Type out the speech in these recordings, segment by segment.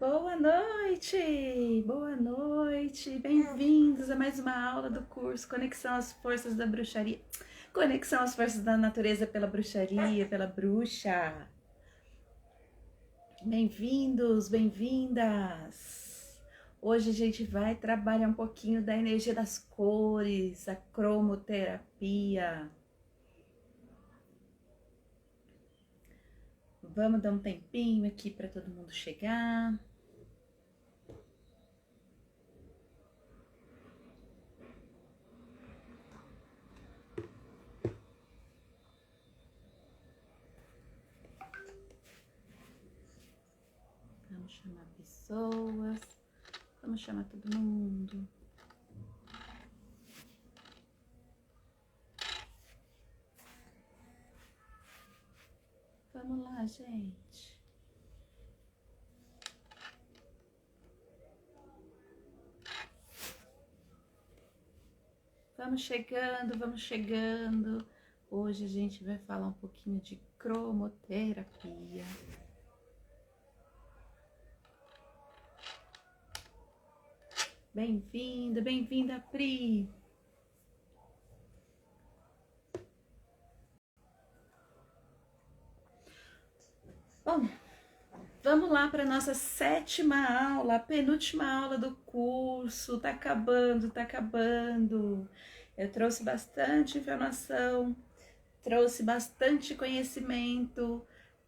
Boa noite! Boa noite! Bem-vindos a mais uma aula do curso Conexão às Forças da Bruxaria. Conexão às Forças da Natureza pela Bruxaria, pela Bruxa. Bem-vindos, bem-vindas! Hoje a gente vai trabalhar um pouquinho da energia das cores, a cromoterapia. Vamos dar um tempinho aqui para todo mundo chegar. Vamos chamar pessoas. Vamos chamar todo mundo. Vamos lá, gente. Vamos chegando, vamos chegando. Hoje a gente vai falar um pouquinho de cromoterapia. Bem-vinda, bem-vinda, Pri. Bom, vamos lá para a nossa 7ª aula, a penúltima aula do curso. Tá acabando, tá acabando. Eu trouxe bastante informação, trouxe bastante conhecimento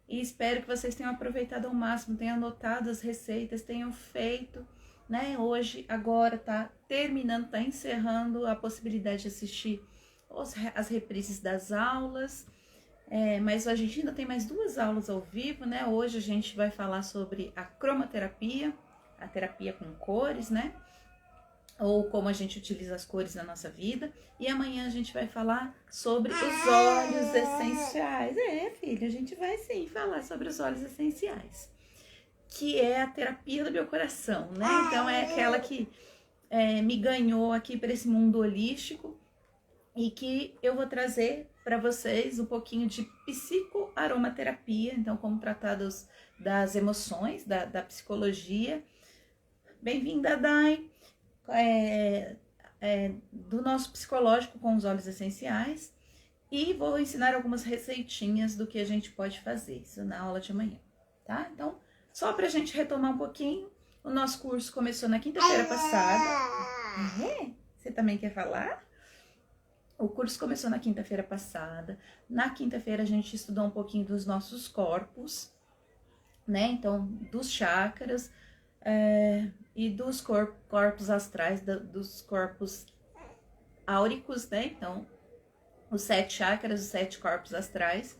e espero que vocês tenham aproveitado ao máximo, tenham anotado as receitas, tenham feito, né? Hoje, agora tá terminando, tá encerrando a possibilidade de assistir as reprises das aulas. Mas a gente ainda tem mais 2 aulas ao vivo, né? Hoje a gente vai falar sobre a cromoterapia, a terapia com cores, né? Ou como a gente utiliza as cores na nossa vida. E amanhã a gente vai falar sobre os óleos essenciais. Filha, a gente vai sim falar sobre os óleos essenciais, que é a terapia do meu coração, né? Então é aquela que me ganhou aqui para esse mundo holístico e que eu vou trazer para vocês um pouquinho de psicoaromaterapia, então como tratar das emoções, da psicologia. Bem-vinda, Dai! Do nosso psicológico com os óleos essenciais, e vou ensinar algumas receitinhas do que a gente pode fazer, isso na aula de amanhã, tá? Então, só pra gente retomar um pouquinho, o nosso curso começou na quinta-feira passada. Você também quer falar? O curso começou na quinta-feira passada. Na quinta-feira a gente estudou um pouquinho dos nossos corpos, né? Então, dos chakras, e dos corpos astrais, dos corpos áuricos, né? Então, os 7 chakras, os 7 corpos astrais.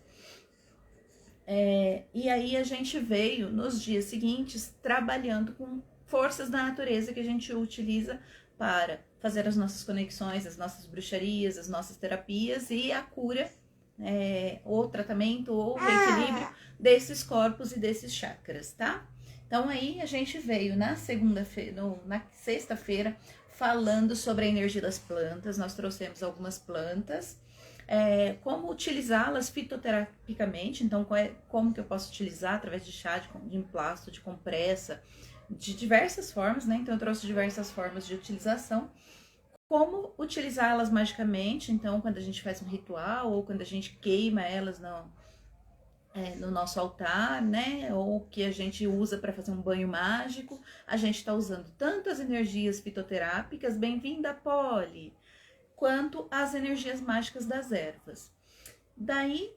E aí a gente veio nos dias seguintes trabalhando com forças da natureza que a gente utiliza para fazer as nossas conexões, as nossas bruxarias, as nossas terapias e a cura, ou tratamento, ou reequilíbrio desses corpos e desses chakras, tá? Então aí a gente veio na sexta-feira falando sobre a energia das plantas. Nós trouxemos algumas plantas, como utilizá-las fitoterapicamente. Então como que eu posso utilizar através de chá, de emplasto, de compressa, de diversas formas, né? Então eu trouxe diversas formas de utilização. Como utilizá-las magicamente, então quando a gente faz um ritual ou quando a gente queima elas no nosso altar, né? Ou que a gente usa para fazer um banho mágico, a gente está usando tanto as energias fitoterápicas, bem-vinda, Polly, quanto as energias mágicas das ervas. Daí,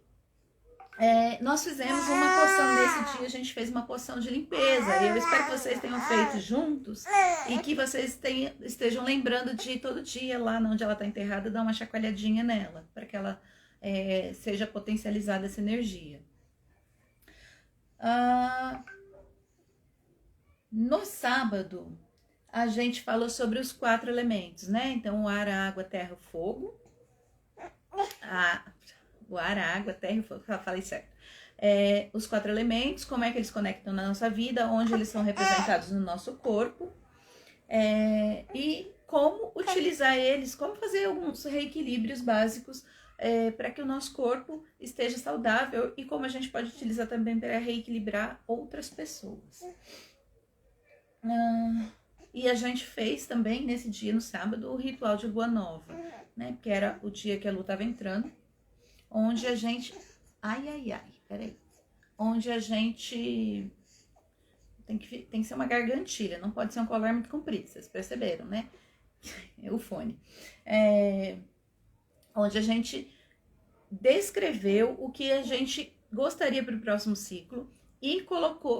nós fizemos uma poção nesse dia, a gente fez uma poção de limpeza. E eu espero que vocês tenham feito juntos e que vocês estejam lembrando de todo dia lá onde ela está enterrada, dar uma chacoalhadinha nela, para que ela seja potencializada essa energia. No sábado, a gente falou sobre os 4 elementos, né? Então, o ar, a água, a terra, o fogo. O ar, a água, a terra e o fogo. Falei certo. Os 4 elementos, como é que eles conectam na nossa vida, onde eles são representados no nosso corpo. E como utilizar eles, como fazer alguns reequilíbrios básicos para que o nosso corpo esteja saudável e como a gente pode utilizar também para reequilibrar outras pessoas. E a gente fez também, nesse dia, no sábado, o ritual de lua nova, né? Porque era o dia que a lua estava entrando, onde a gente... peraí. Onde a gente... Tem que ser uma gargantilha, não pode ser um colar muito comprido, vocês perceberam, né? O fone. Onde a gente descreveu o que a gente gostaria para o próximo ciclo e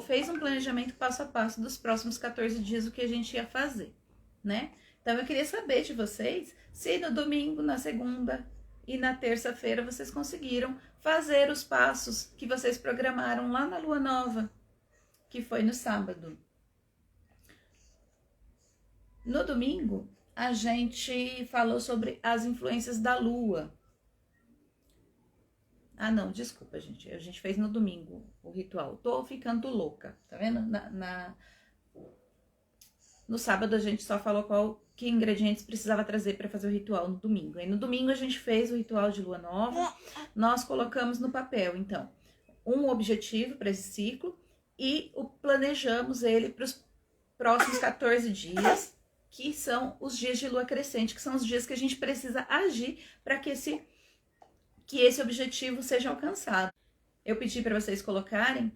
fez um planejamento passo a passo dos próximos 14 dias, o que a gente ia fazer, né? Então eu queria saber de vocês se no domingo, na segunda e na terça-feira vocês conseguiram fazer os passos que vocês programaram lá na lua nova, que foi no sábado. No domingo, a gente falou sobre as influências da lua. Não, desculpa, gente. A gente fez no domingo o ritual. Tô ficando louca, tá vendo? No sábado a gente só falou que ingredientes precisava trazer para fazer o ritual no domingo. E no domingo a gente fez o ritual de lua nova. Nós colocamos no papel, então, um objetivo para esse ciclo e planejamos ele para os próximos 14 dias, que são os dias de lua crescente, que são os dias que a gente precisa agir para que esse objetivo seja alcançado. Eu pedi para vocês colocarem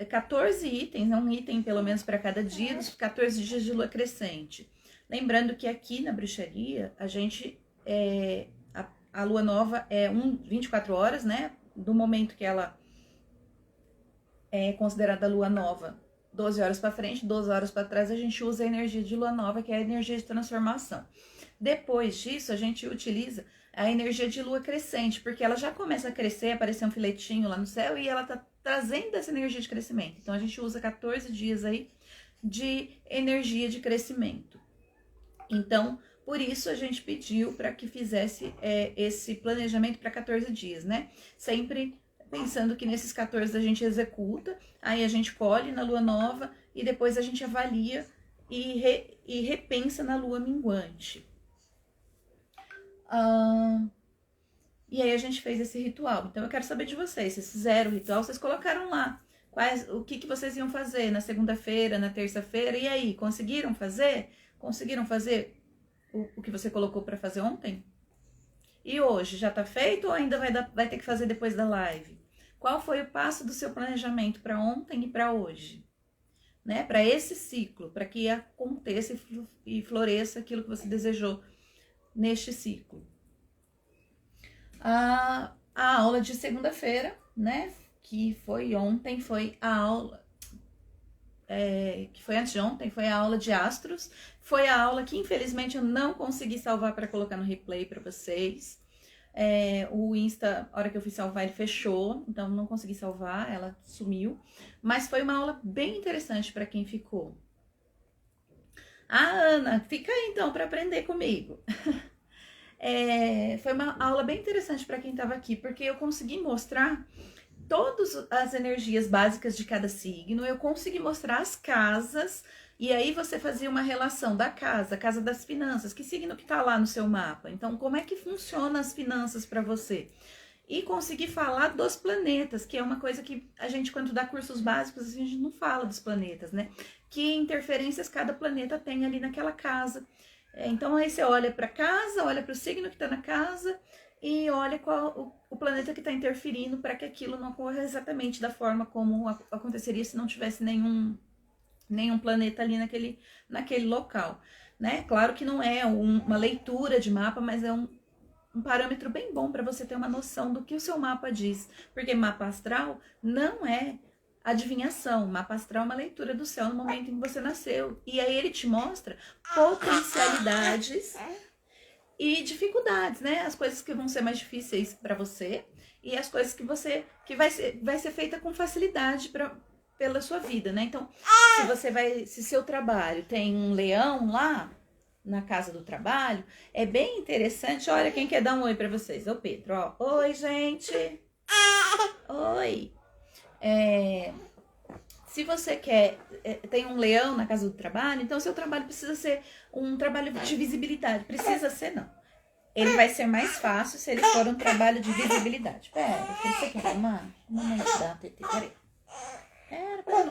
14 itens, um item pelo menos para cada dia, dos 14 dias de lua crescente. Lembrando que aqui na bruxaria, a gente, a lua nova é 24 horas, né? Do momento que ela é considerada lua nova, 12 horas para frente, 12 horas para trás, a gente usa a energia de lua nova, que é a energia de transformação. Depois disso, a gente utiliza a energia de lua crescente, porque ela já começa a crescer, aparecer um filetinho lá no céu e ela tá trazendo essa energia de crescimento. Então, a gente usa 14 dias aí de energia de crescimento. Então, por isso a gente pediu para que fizesse esse planejamento para 14 dias, né? Sempre pensando que nesses 14 a gente executa, aí a gente colhe na lua nova e depois a gente avalia e repensa na lua minguante. E aí a gente fez esse ritual. Então eu quero saber de vocês, vocês fizeram o ritual, vocês colocaram lá o que vocês iam fazer na segunda-feira, na terça-feira, e aí, conseguiram fazer? Conseguiram fazer o que você colocou para fazer ontem? E hoje, já tá feito ou ainda vai ter que fazer depois da live? Qual foi o passo do seu planejamento para ontem e para hoje? Né? Para esse ciclo, para que aconteça e floresça aquilo que você desejou neste ciclo. A aula de segunda-feira, né? Que foi ontem, foi a aula... que foi antes de ontem, foi a aula de astros. Foi a aula que infelizmente eu não consegui salvar para colocar no replay para vocês. O Insta, a hora que eu fui salvar, ele fechou, então não consegui salvar, ela sumiu. Mas foi uma aula bem interessante para quem ficou. Ana, fica aí então para aprender comigo. Foi uma aula bem interessante para quem estava aqui, porque eu consegui mostrar todas as energias básicas de cada signo, eu consegui mostrar as casas, e aí você fazia uma relação da casa, a casa das finanças, que signo que tá lá no seu mapa, então como é que funciona as finanças para você? E consegui falar dos planetas, que é uma coisa que a gente, quando dá cursos básicos, a gente não fala dos planetas, né? Que interferências cada planeta tem ali naquela casa. Então aí você olha para casa, olha para o signo que está na casa e olha qual o planeta que está interferindo para que aquilo não ocorra exatamente da forma como aconteceria se não tivesse nenhum planeta ali naquele local, né? Claro que não é uma leitura de mapa, mas é um parâmetro bem bom para você ter uma noção do que o seu mapa diz, porque mapa astral não é adivinhação, mapa astral é uma leitura do céu no momento em que você nasceu, e aí ele te mostra potencialidades e dificuldades, né? As coisas que vão ser mais difíceis para você e as coisas que vai ser feita com facilidade pela sua vida, né? Então, se seu trabalho tem um leão lá na casa do trabalho, é bem interessante. Olha quem quer dar um oi para vocês, é o Pedro, ó. Oi, gente. Oi. Se você tem um leão na casa do trabalho, então seu trabalho precisa ser um trabalho de visibilidade. Precisa ser, não. Ele vai ser mais fácil se ele for um trabalho de visibilidade. Pera, o que você quer tomar? Mamãe te dá, Tetê, peraí.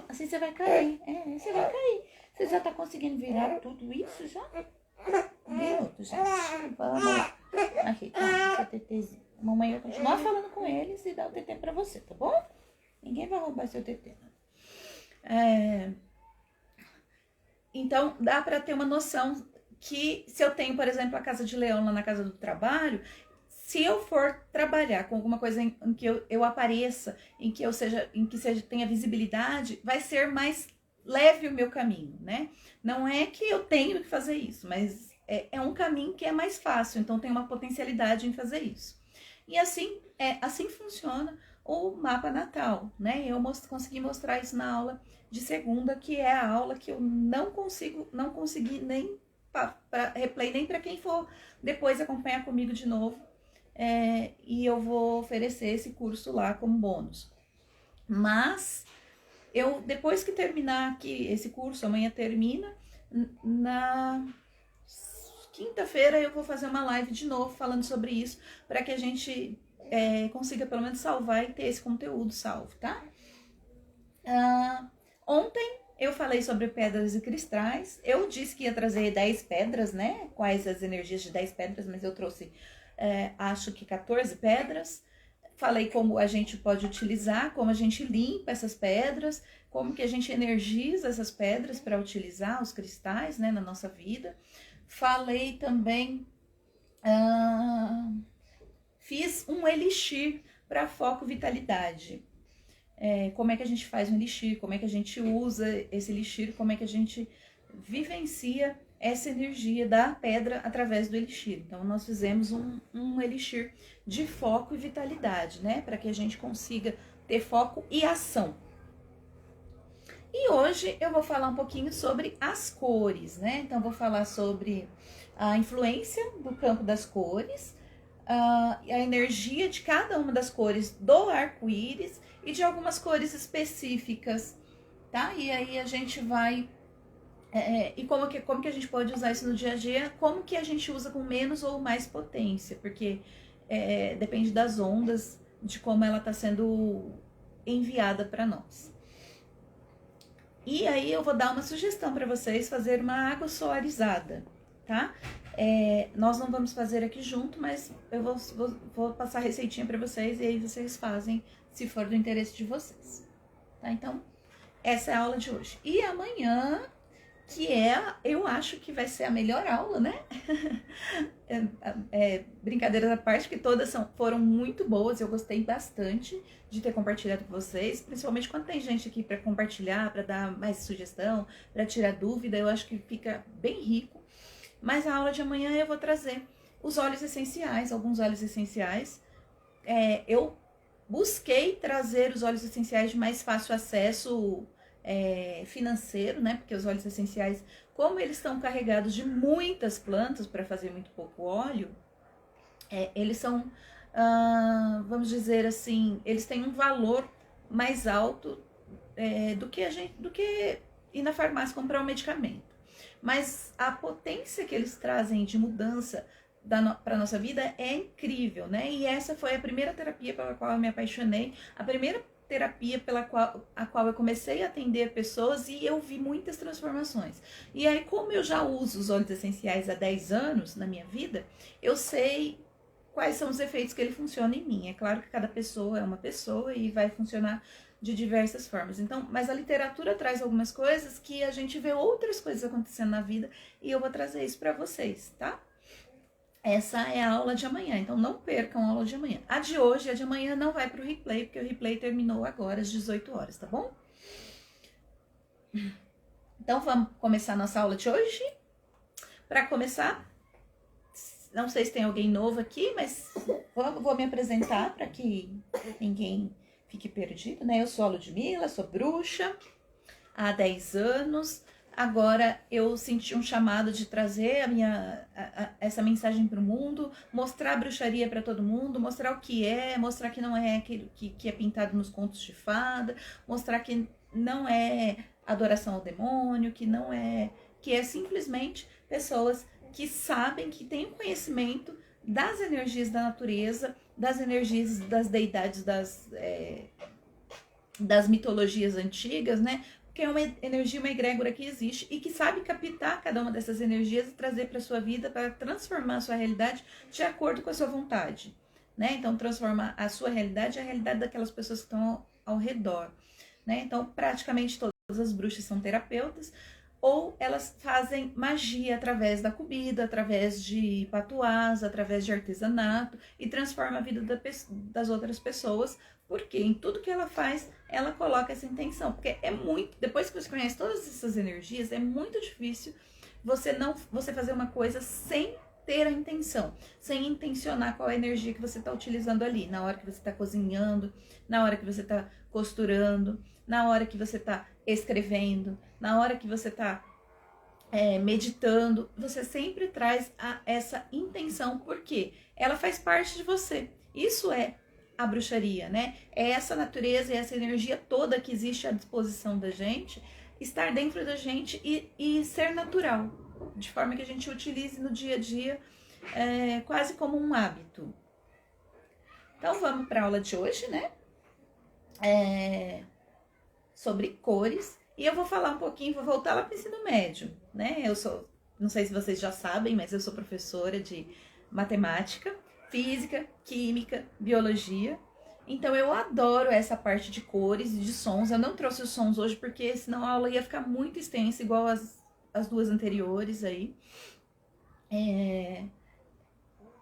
Assim você vai cair. Você vai cair. Você já tá conseguindo virar tudo isso já? Um minuto, gente. Vamos. Aqui, toma, seu tetezinho. A mamãe vai continuar falando com eles e dar o tetê pra você, tá bom? Ninguém vai roubar seu tetê. Então, dá pra ter uma noção que se eu tenho, por exemplo, a casa de leão lá na casa do trabalho, se eu for trabalhar com alguma coisa em que eu apareça, em que tenha visibilidade, vai ser mais leve o meu caminho, né? Não é que eu tenho que fazer isso, mas é um caminho que é mais fácil, então tem uma potencialidade em fazer isso. E assim funciona o mapa natal, né? Eu consegui mostrar isso na aula de segunda, que é a aula que eu não consegui nem para replay, nem para quem for depois acompanhar comigo de novo. E eu vou oferecer esse curso lá como bônus. Mas depois que terminar aqui esse curso, amanhã termina, na quinta-feira eu vou fazer uma live de novo falando sobre isso, para que a gente consiga pelo menos salvar e ter esse conteúdo salvo, tá? Ontem eu falei sobre pedras e cristais. Eu disse que ia trazer 10 pedras, né? Quais as energias de 10 pedras, mas eu trouxe, acho que 14 pedras. Falei como a gente pode utilizar, como a gente limpa essas pedras, como que a gente energiza essas pedras para utilizar os cristais, né, na nossa vida. Falei também, fiz um elixir para foco e vitalidade. Como é que a gente faz um elixir, como é que a gente usa esse elixir, como é que a gente vivencia essa energia da pedra através do elixir. Então, nós fizemos um elixir de foco e vitalidade, né? Para que a gente consiga ter foco e ação. E hoje eu vou falar um pouquinho sobre as cores, né? Então, vou falar sobre a influência do campo das cores, a energia de cada uma das cores do arco-íris e de algumas cores específicas, tá? E aí a gente vai... e como que a gente pode usar isso no dia a dia, como que a gente usa com menos ou mais potência, porque depende das ondas, de como ela está sendo enviada para nós. E aí eu vou dar uma sugestão para vocês fazer uma água solarizada, tá? Nós não vamos fazer aqui junto, mas eu vou passar a receitinha para vocês e aí vocês fazem se for do interesse de vocês, tá? Então, essa é a aula de hoje. E amanhã, que eu acho que vai ser a melhor aula, né? Brincadeiras à parte, que todas foram muito boas, eu gostei bastante de ter compartilhado com vocês, principalmente quando tem gente aqui para compartilhar, para dar mais sugestão, para tirar dúvida, eu acho que fica bem rico. Mas a aula de amanhã eu vou trazer os óleos essenciais, alguns óleos essenciais. Eu busquei trazer os óleos essenciais de mais fácil acesso financeiro, né? Porque os óleos essenciais, como eles estão carregados de muitas plantas para fazer muito pouco óleo, eles são, vamos dizer assim, eles têm um valor mais alto do que ir na farmácia comprar um medicamento. Mas a potência que eles trazem de mudança para a nossa vida é incrível, né? E essa foi a primeira terapia pela qual eu me apaixonei, a primeira terapia a qual eu comecei a atender pessoas e eu vi muitas transformações. E aí, como eu já uso os óleos essenciais há 10 anos na minha vida, eu sei quais são os efeitos que ele funciona em mim. É claro que cada pessoa é uma pessoa e vai funcionar de diversas formas. Então, mas a literatura traz algumas coisas que a gente vê outras coisas acontecendo na vida e eu vou trazer isso para vocês, tá? Essa é a aula de amanhã, então não percam a aula de amanhã. A de hoje e a de amanhã não vai pro replay, porque o replay terminou agora às 18 horas, tá bom? Então vamos começar a nossa aula de hoje. Para começar, não sei se tem alguém novo aqui, mas vou me apresentar para que ninguém fique perdido, né? Eu sou a Ludmila, sou bruxa há 10 anos. Agora eu senti um chamado de trazer essa mensagem para o mundo, mostrar a bruxaria para todo mundo, mostrar o que mostrar que não é aquilo que é pintado nos contos de fada, mostrar que não é adoração ao demônio, que é simplesmente pessoas que sabem, que têm um conhecimento das energias da natureza, das energias das deidades, das mitologias antigas, né? Que é uma energia, uma egrégora que existe e que sabe captar cada uma dessas energias e trazer para sua vida, para transformar a sua realidade de acordo com a sua vontade, né? Então, transformar a sua realidade e a realidade daquelas pessoas que estão ao redor, né? Então, praticamente todas as bruxas são terapeutas, ou elas fazem magia através da comida, através de patuás, através de artesanato, e transforma a vida das outras pessoas, porque em tudo que ela faz, ela coloca essa intenção. Porque é muito, depois que você conhece todas essas energias, é muito difícil você fazer uma coisa sem ter a intenção, sem intencionar qual é a energia que você está utilizando ali, na hora que você está cozinhando, na hora que você está costurando, na hora que você está escrevendo, na hora que você está meditando, você sempre traz essa intenção, porque ela faz parte de você. Isso é a bruxaria, né? É essa natureza e essa energia toda que existe à disposição da gente, estar dentro da gente e ser natural, de forma que a gente utilize no dia a dia, quase como um hábito. Então vamos para a aula de hoje, né? Sobre cores. E eu vou falar um pouquinho, vou voltar lá para o ensino médio, né? Não sei se vocês já sabem, mas eu sou professora de matemática, física, química, biologia. Então eu adoro essa parte de cores e de sons. Eu não trouxe os sons hoje porque senão a aula ia ficar muito extensa, igual as duas anteriores aí.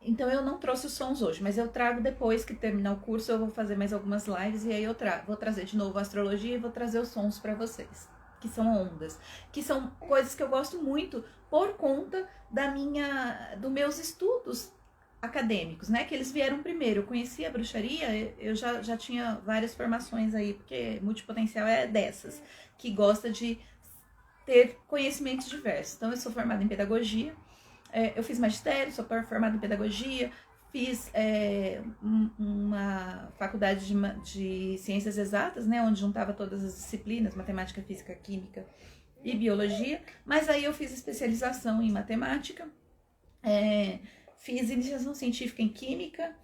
Então eu não trouxe os sons hoje, mas eu trago depois que terminar o curso, eu vou fazer mais algumas lives e aí eu vou trazer de novo a astrologia e vou trazer os sons para vocês, que são ondas, que são coisas que eu gosto muito por conta dos meus estudos acadêmicos, né? Que eles vieram primeiro. Eu conheci a bruxaria, eu já tinha várias formações aí, porque multipotencial é dessas, que gosta de ter conhecimentos diversos. Então eu sou formada em pedagogia, eu fiz magistério, sou formada em pedagogia, fiz uma faculdade de ciências exatas, né, onde juntava todas as disciplinas, matemática, física, química e biologia, mas aí eu fiz especialização em matemática, fiz iniciação científica em química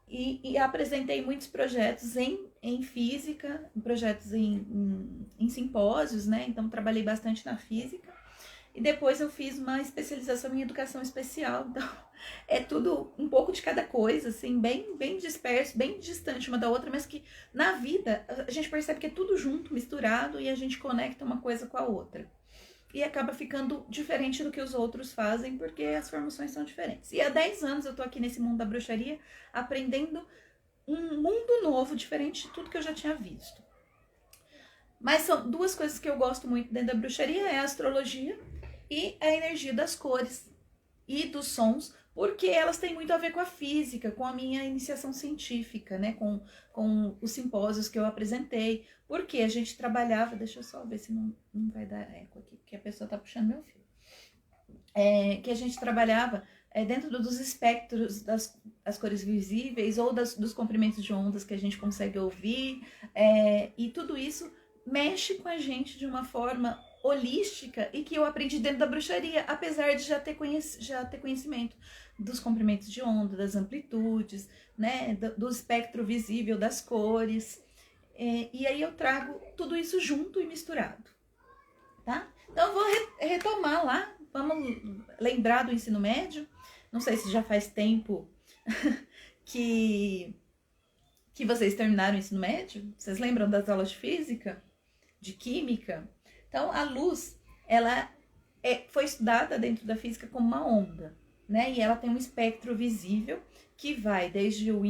e apresentei muitos projetos em física, projetos em simpósios, né, então trabalhei bastante na física. E depois eu fiz uma especialização em educação especial. Então, é tudo um pouco de cada coisa, assim, bem disperso, bem distante uma da outra, mas que na vida a gente percebe que é tudo junto, misturado, e a gente conecta uma coisa com a outra. E acaba ficando diferente do que os outros fazem, porque as formações são diferentes. E há 10 anos eu tô aqui nesse mundo da bruxaria, aprendendo um mundo novo, diferente de tudo que eu já tinha visto. Mas são duas coisas que eu gosto muito dentro da bruxaria, é a astrologia e a energia das cores e dos sons, porque elas têm muito a ver com a física, com a minha iniciação científica, né? Com os simpósios que eu apresentei, porque a gente trabalhava, deixa eu só ver se não vai dar eco aqui, porque a pessoa tá puxando meu fio, que a gente trabalhava dentro dos espectros das cores visíveis ou dos comprimentos de ondas que a gente consegue ouvir, e tudo isso mexe com a gente de uma forma holística e que eu aprendi dentro da bruxaria, apesar de já ter conhecimento dos comprimentos de onda, das amplitudes, né, do espectro visível, das cores, e aí eu trago tudo isso junto e misturado, tá? Então eu vou retomar lá, vamos lembrar do ensino médio, não sei se já faz tempo que vocês terminaram o ensino médio, vocês lembram das aulas de física? De química? Então, a luz, ela foi estudada dentro da física como uma onda, né? E ela tem um espectro visível que vai desde o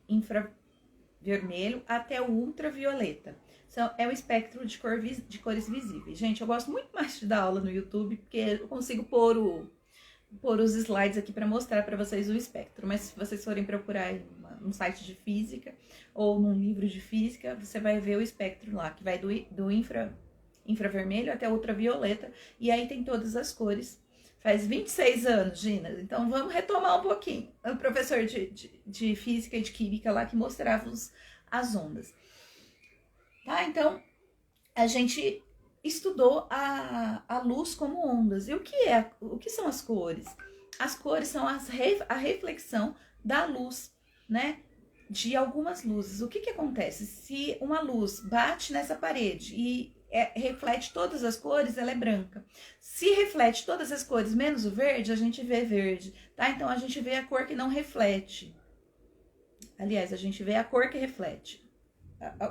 infravermelho até o ultravioleta. Então, é o espectro de cores visíveis. Gente, eu gosto muito mais de dar aula no YouTube, porque eu consigo pôr os slides aqui para mostrar para vocês o espectro. Mas se vocês forem procurar num site de física ou num livro de física, você vai ver o espectro lá, que vai do infravermelho até ultravioleta, e aí tem todas as cores. Faz 26 anos, Gina, então vamos retomar um pouquinho. O professor de física e de química lá que mostrava as ondas. Tá, então a gente estudou a luz como ondas. E o que são as cores? As cores são a reflexão da luz, né? de algumas luzes. O que que acontece? Se uma luz bate nessa parede e reflete todas as cores, ela é branca. Se reflete todas as cores menos o verde, a gente vê verde, tá? Então a gente vê a cor que não reflete. Aliás, a gente vê a cor que reflete,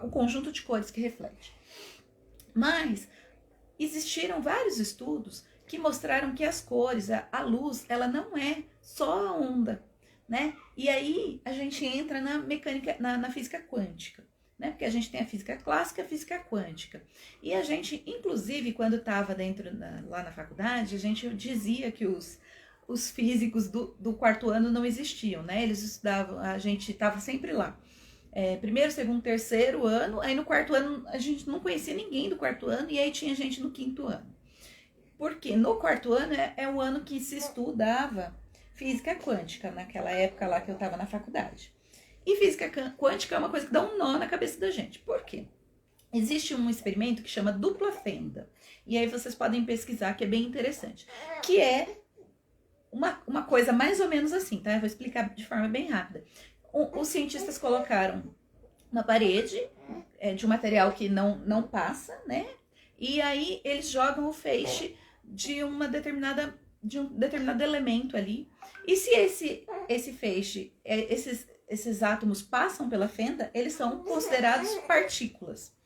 o conjunto de cores que reflete. Mas existiram vários estudos que mostraram que as cores, a luz, ela não é só a onda, né? E aí a gente entra na mecânica, na física quântica, né? Porque a gente tem a física clássica e a física quântica. E a gente, inclusive, quando estava lá na faculdade, a gente dizia que os físicos do quarto ano não existiam, né? Eles estudavam, a gente estava sempre lá. Primeiro, segundo, terceiro ano, aí no quarto ano a gente não conhecia ninguém do quarto ano, e aí tinha gente no quinto ano. Porque no quarto ano é o ano que se estudava física quântica, naquela época lá que eu estava na faculdade. E física quântica é uma coisa que dá um nó na cabeça da gente. Por quê? Existe um experimento que chama dupla fenda, e aí vocês podem pesquisar, que é bem interessante, que é uma coisa mais ou menos assim, tá? Eu vou explicar de forma bem rápida. Os cientistas colocaram na parede de um material que não passa, né? E aí eles jogam o feixe de um determinado elemento ali. E se esse feixe, esses átomos passam pela fenda, eles são considerados partículas.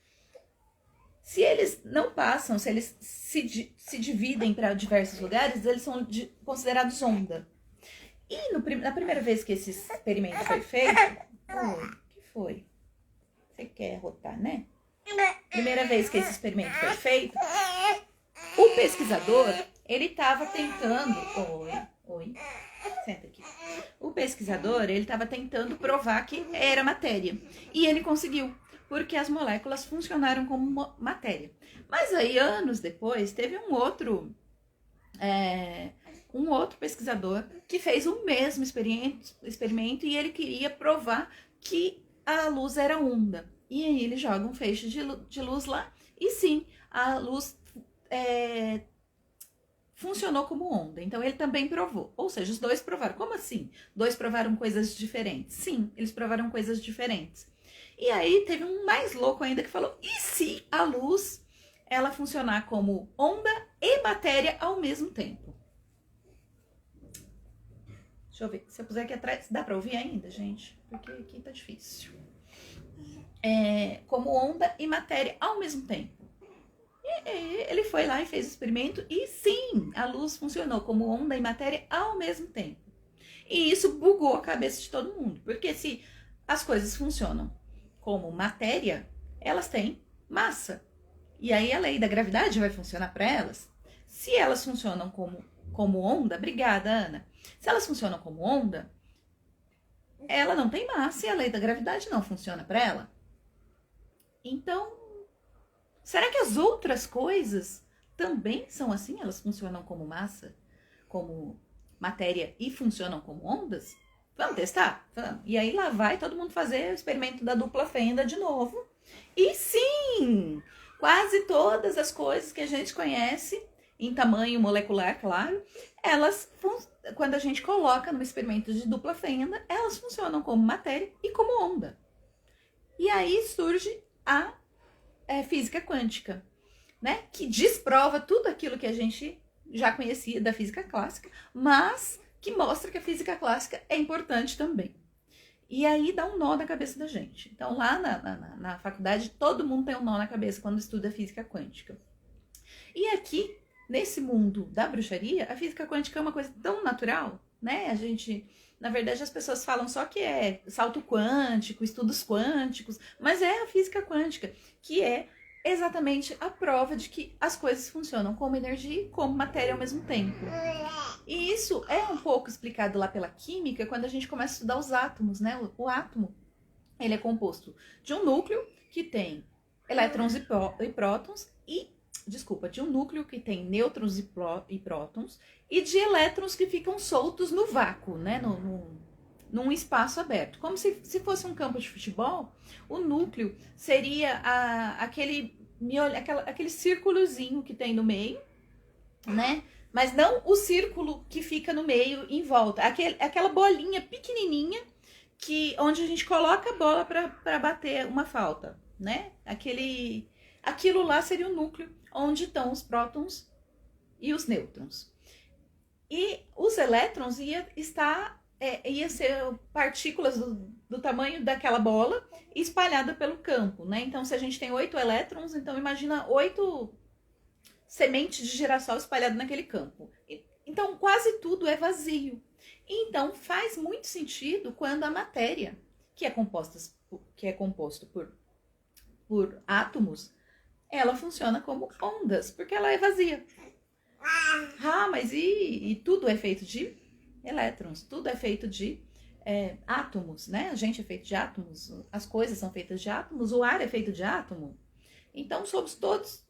Se eles não passam, se eles se dividem para diversos lugares, eles são considerados onda. E na primeira vez que esse experimento foi feito... O que foi? Você quer rotar, né? Primeira vez que esse experimento foi feito, o pesquisador, ele estava tentando... Oi, senta aqui. O pesquisador, ele estava tentando provar que era matéria. E ele conseguiu, porque as moléculas funcionaram como matéria. Mas aí, anos depois, teve um outro pesquisador que fez o mesmo experimento e ele queria provar que a luz era onda. E aí ele joga um feixe de luz lá e sim, a luz funcionou como onda. Então ele também provou. Ou seja, os dois provaram. Como assim? Dois provaram coisas diferentes? Sim, eles provaram coisas diferentes. E aí teve um mais louco ainda que falou, e se a luz ela funcionar como onda e matéria ao mesmo tempo? Deixa eu ver, se eu puser aqui atrás, dá pra ouvir ainda, gente? Porque aqui tá difícil. Como onda e matéria ao mesmo tempo. E ele foi lá e fez o experimento e sim, a luz funcionou como onda e matéria ao mesmo tempo. E isso bugou a cabeça de todo mundo, porque se as coisas funcionam como matéria, elas têm massa. E aí a lei da gravidade vai funcionar para elas. Se elas funcionam como onda, obrigada, Ana. Se elas funcionam como onda, ela não tem massa e a lei da gravidade não funciona para ela. Então, será que as outras coisas também são assim? Elas funcionam como massa, como matéria e funcionam como ondas? Vamos testar? Vamos. E aí lá vai todo mundo fazer o experimento da dupla fenda de novo. E sim, quase todas as coisas que a gente conhece, em tamanho molecular, claro, elas, quando a gente coloca no experimento de dupla fenda, elas funcionam como matéria e como onda. E aí surge a física quântica, né? Que desprova tudo aquilo que a gente já conhecia da física clássica, mas que mostra que a física clássica é importante também. E aí dá um nó na cabeça da gente. Então lá na faculdade todo mundo tem um nó na cabeça quando estuda física quântica. E aqui, nesse mundo da bruxaria, a física quântica é uma coisa tão natural, né? A gente... Na verdade, as pessoas falam só que é salto quântico, estudos quânticos, mas é a física quântica, que é exatamente a prova de que as coisas funcionam como energia e como matéria ao mesmo tempo. E isso é um pouco explicado lá pela química, quando a gente começa a estudar os átomos, né? O átomo, ele é composto de um núcleo que tem elétrons e prótons de um núcleo que tem nêutrons e prótons e de elétrons que ficam soltos no vácuo, né? Num espaço aberto. Como se fosse um campo de futebol, o núcleo seria aquele círculozinho que tem no meio, né? Mas não o círculo que fica no meio em volta. Aquela bolinha pequenininha onde a gente coloca a bola para bater uma falta, né? Aquilo lá seria o núcleo onde estão os prótons e os nêutrons. E os elétrons ia ser partículas do tamanho daquela bola espalhada pelo campo, né? Então, se a gente tem 8 elétrons, então imagina 8 sementes de girassol espalhadas naquele campo. Então, quase tudo é vazio. Então, faz muito sentido quando a matéria, que é composta por átomos, ela funciona como ondas, porque ela é vazia. Ah, mas e tudo é feito de elétrons, tudo é feito de átomos, né? A gente é feito de átomos, as coisas são feitas de átomos, o ar é feito de átomo. Então, somos todos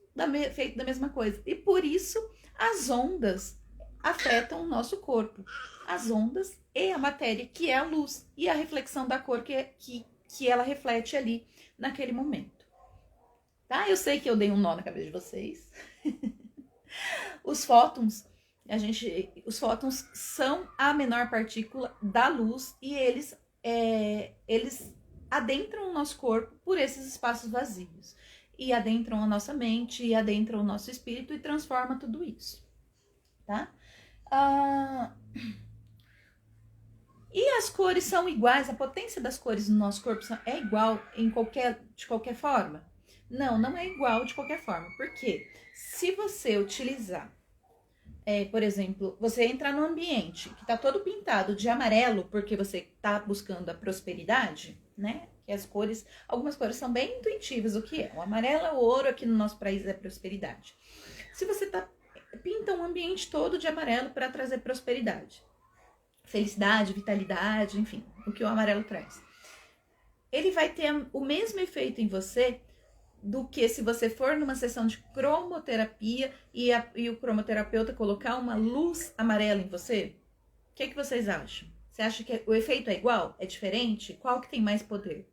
feitos da mesma coisa. E por isso, as ondas afetam o nosso corpo. As ondas e a matéria, que é a luz, e a reflexão da cor que ela reflete ali naquele momento. Tá? Eu sei que eu dei um nó na cabeça de vocês. Os fótons são a menor partícula da luz e eles adentram o nosso corpo por esses espaços vazios. E adentram a nossa mente, e adentram o nosso espírito e transforma tudo isso. Tá? E as cores são iguais? A potência das cores no nosso corpo é igual de qualquer forma? Não é igual de qualquer forma. Por quê? Se você utilizar, por exemplo, você entrar num ambiente que está todo pintado de amarelo porque você está buscando a prosperidade, né? Que algumas cores são bem intuitivas o que é. O amarelo, o ouro aqui no nosso país é prosperidade. Se você pinta um ambiente todo de amarelo para trazer prosperidade, felicidade, vitalidade, enfim, o que o amarelo traz. Ele vai ter o mesmo efeito em você do que se você for numa sessão de cromoterapia e o cromoterapeuta colocar uma luz amarela em você. O que vocês acham? Você acha que o efeito é igual? É diferente? Qual que tem mais poder?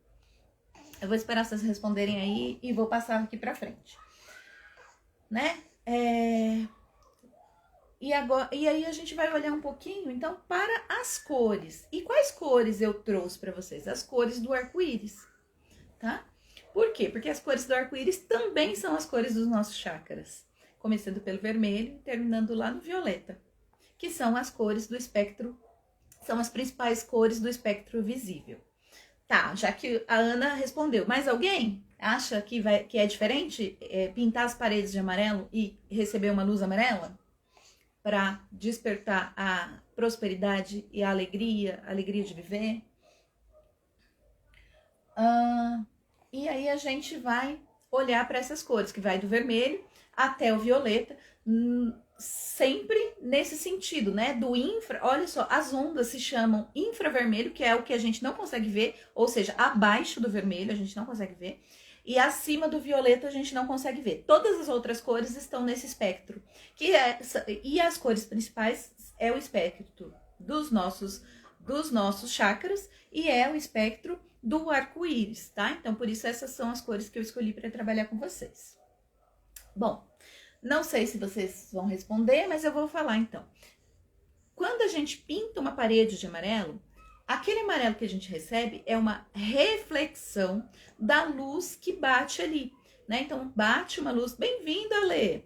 Eu vou esperar vocês responderem aí e vou passar aqui pra frente. Né? E aí a gente vai olhar um pouquinho, então, para as cores. E quais cores eu trouxe para vocês? As cores do arco-íris, tá? Por quê? Porque as cores do arco-íris também são as cores dos nossos chakras. Começando pelo vermelho e terminando lá no violeta, que são as cores do espectro, são as principais cores do espectro visível. Tá, já que a Ana respondeu, mais alguém acha que é diferente pintar as paredes de amarelo e receber uma luz amarela? Para despertar a prosperidade e a alegria de viver. E aí a gente vai olhar para essas cores, que vai do vermelho até o violeta, sempre nesse sentido, né? Do infra, olha só, as ondas se chamam infravermelho, que é o que a gente não consegue ver, ou seja, abaixo do vermelho a gente não consegue ver. E acima do violeta a gente não consegue ver. Todas as outras cores estão nesse espectro. E as cores principais é o espectro dos nossos chakras e é o espectro do arco-íris, tá? Então, por isso, essas são as cores que eu escolhi para trabalhar com vocês. Bom, não sei se vocês vão responder, mas eu vou falar então. Quando a gente pinta uma parede de amarelo, aquele amarelo que a gente recebe é uma reflexão da luz que bate ali, né? Então, bate uma luz, bem-vindo, Alê!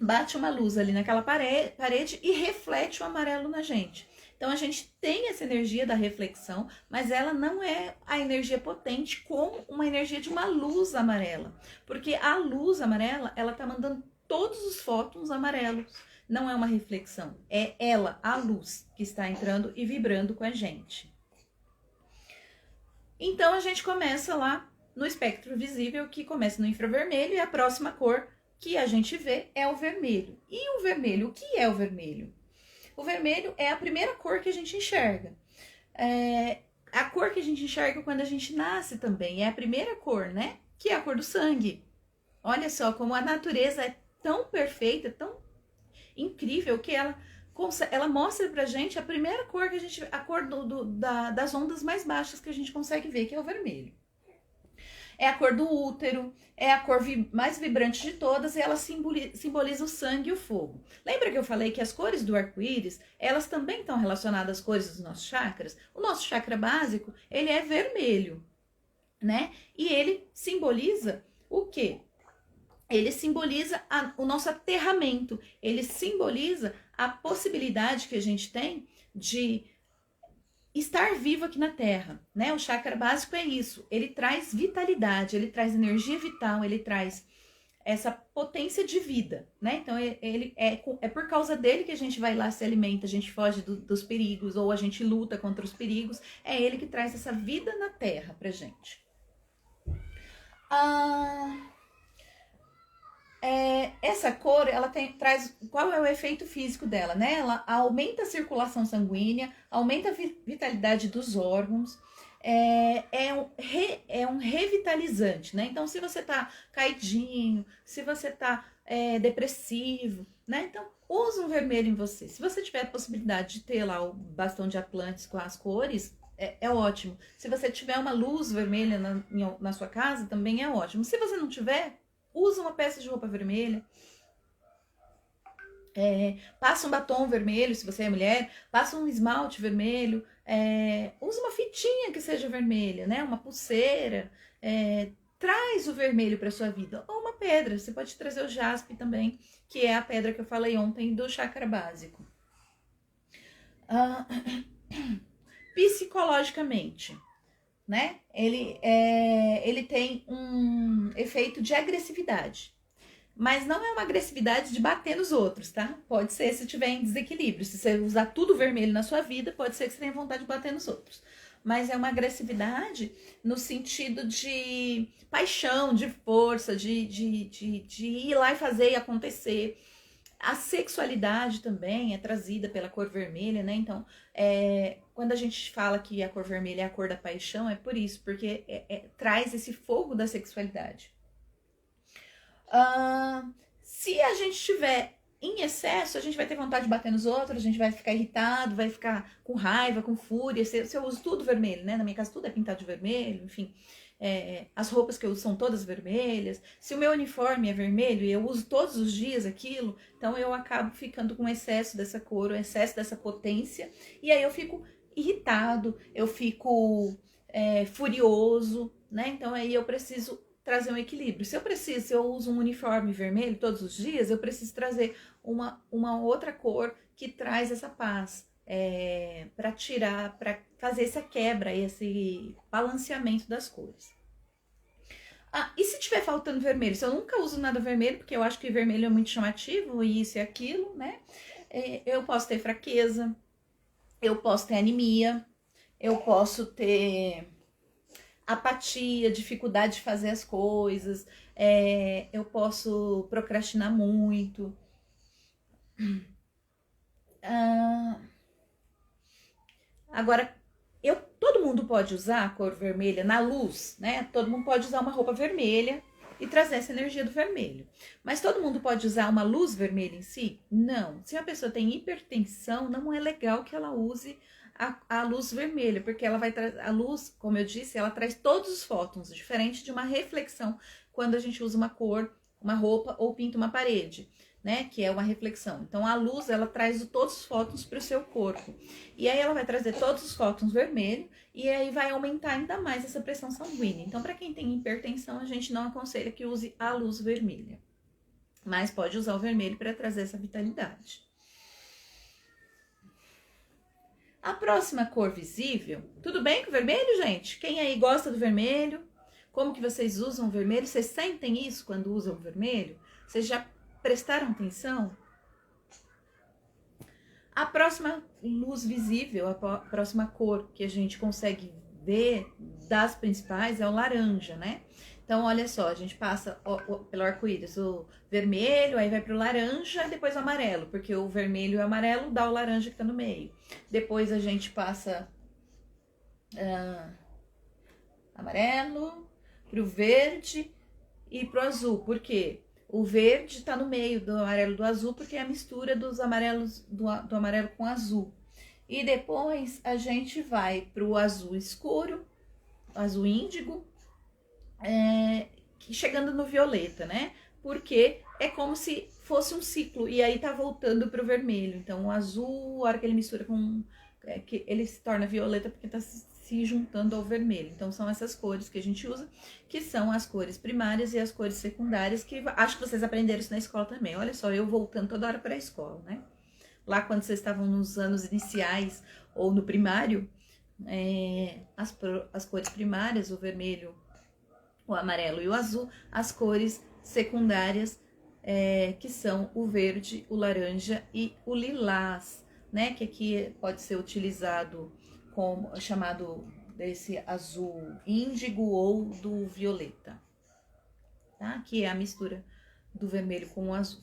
Bate uma luz ali naquela parede e reflete o amarelo na gente. Então, a gente tem essa energia da reflexão, mas ela não é a energia potente como uma energia de uma luz amarela. Porque a luz amarela, ela tá mandando todos os fótons amarelos. Não é uma reflexão, é ela, a luz, que está entrando e vibrando com a gente. Então, a gente começa lá no espectro visível, que começa no infravermelho, e a próxima cor que a gente vê é o vermelho. E o vermelho, o que é o vermelho? O vermelho é a primeira cor que a gente enxerga. A cor que a gente enxerga quando a gente nasce também, é a primeira cor, né? Que é a cor do sangue. Olha só como a natureza é tão perfeita, tão incrível, que ela mostra pra gente a primeira cor que a gente, a cor das ondas mais baixas que a gente consegue ver, que é o vermelho. É a cor do útero, é a cor mais vibrante de todas e ela simboliza o sangue e o fogo. Lembra que eu falei que as cores do arco-íris, elas também estão relacionadas às cores dos nossos chakras? O nosso chakra básico, ele é vermelho, né? E ele simboliza o quê? Ele simboliza o nosso aterramento, ele simboliza a possibilidade que a gente tem de estar vivo aqui na Terra, né? O chakra básico é isso, ele traz vitalidade, ele traz energia vital, ele traz essa potência de vida, né? Então ele é por causa dele que a gente vai lá, se alimenta, a gente foge dos perigos ou a gente luta contra os perigos, é ele que traz essa vida na Terra pra gente. Essa cor, ela traz, qual é o efeito físico dela, né? Ela aumenta a circulação sanguínea, aumenta a vitalidade dos órgãos, é um revitalizante, né? Então, se você tá caidinho, se você tá depressivo, né? Então, usa um vermelho em você. Se você tiver a possibilidade de ter lá o bastão de Atlantis com as cores, é ótimo. Se você tiver uma luz vermelha na sua casa, também é ótimo. Se você não tiver, usa uma peça de roupa vermelha, passa um batom vermelho, se você é mulher, passa um esmalte vermelho, usa uma fitinha que seja vermelha, né? Uma pulseira, traz o vermelho para sua vida. Ou uma pedra, você pode trazer o jaspe também, que é a pedra que eu falei ontem do chakra básico. Psicologicamente, né? Ele tem um efeito de agressividade. Mas não é uma agressividade de bater nos outros, tá? Pode ser se tiver em desequilíbrio. Se você usar tudo vermelho na sua vida, pode ser que você tenha vontade de bater nos outros. Mas é uma agressividade no sentido de paixão, de força, de ir lá e fazer e acontecer. A sexualidade também é trazida pela cor vermelha, né? Então, quando a gente fala que a cor vermelha é a cor da paixão, é por isso, porque traz esse fogo da sexualidade. Se a gente tiver em excesso, a gente vai ter vontade de bater nos outros, a gente vai ficar irritado, vai ficar com raiva, com fúria. Se eu uso tudo vermelho, né? Na minha casa tudo é pintado de vermelho, enfim. As roupas que eu uso são todas vermelhas. Se o meu uniforme é vermelho e eu uso todos os dias aquilo, então eu acabo ficando com excesso dessa cor, excesso dessa potência, e aí eu fico irritado, eu fico furioso, né? Então aí eu preciso trazer um equilíbrio. Se eu uso um uniforme vermelho todos os dias, eu preciso trazer uma outra cor que traz essa paz, para fazer essa quebra, esse balanceamento das cores. E se tiver faltando vermelho? Se eu nunca uso nada vermelho, porque eu acho que vermelho é muito chamativo, e isso e aquilo, né? Eu posso ter fraqueza, eu posso ter anemia, eu posso ter apatia, dificuldade de fazer as coisas, eu posso procrastinar muito. Agora, todo mundo pode usar a cor vermelha na luz, né? Todo mundo pode usar uma roupa vermelha e trazer essa energia do vermelho. Mas todo mundo pode usar uma luz vermelha em si? Não. Se a pessoa tem hipertensão, não é legal que ela use a luz vermelha, porque ela vai trazer a luz, como eu disse, ela traz todos os fótons, diferente de uma reflexão quando a gente usa uma cor, uma roupa ou pinta uma parede, né? Que é uma reflexão. Então a luz, ela traz todos os fótons para o seu corpo. E aí ela vai trazer todos os fótons vermelho e aí vai aumentar ainda mais essa pressão sanguínea. Então, para quem tem hipertensão, a gente não aconselha que use a luz vermelha. Mas pode usar o vermelho para trazer essa vitalidade. A próxima cor visível, tudo bem com o vermelho, gente? Quem aí gosta do vermelho? Como que vocês usam o vermelho? Vocês sentem isso quando usam o vermelho? Vocês já prestaram atenção? A próxima luz visível, a próxima cor que a gente consegue ver das principais é o laranja, né? Então, olha só, a gente passa pelo arco-íris, o vermelho, aí vai pro laranja e depois o amarelo, porque o vermelho e o amarelo dá o laranja que tá no meio. Depois a gente passa amarelo, pro verde e pro azul. Por quê? O verde tá no meio do amarelo e do azul, porque é a mistura dos amarelos, do amarelo com azul. E depois a gente vai pro azul escuro, azul índigo, chegando no violeta, né? Porque é como se fosse um ciclo, e aí tá voltando pro vermelho. Então o azul, a hora que ele mistura com... que ele se torna violeta porque tá se juntando ao vermelho. Então são essas cores que a gente usa, que são as cores primárias e as cores secundárias, que acho que vocês aprenderam isso na escola também. Olha só, eu voltando toda hora para a escola, né? Lá quando vocês estavam nos anos iniciais ou no primário, as cores primárias, o vermelho, o amarelo e o azul, as cores secundárias, que são o verde, o laranja e o lilás, né? Que aqui pode ser utilizado como chamado desse azul índigo ou do violeta, tá? Que é a mistura do vermelho com o azul.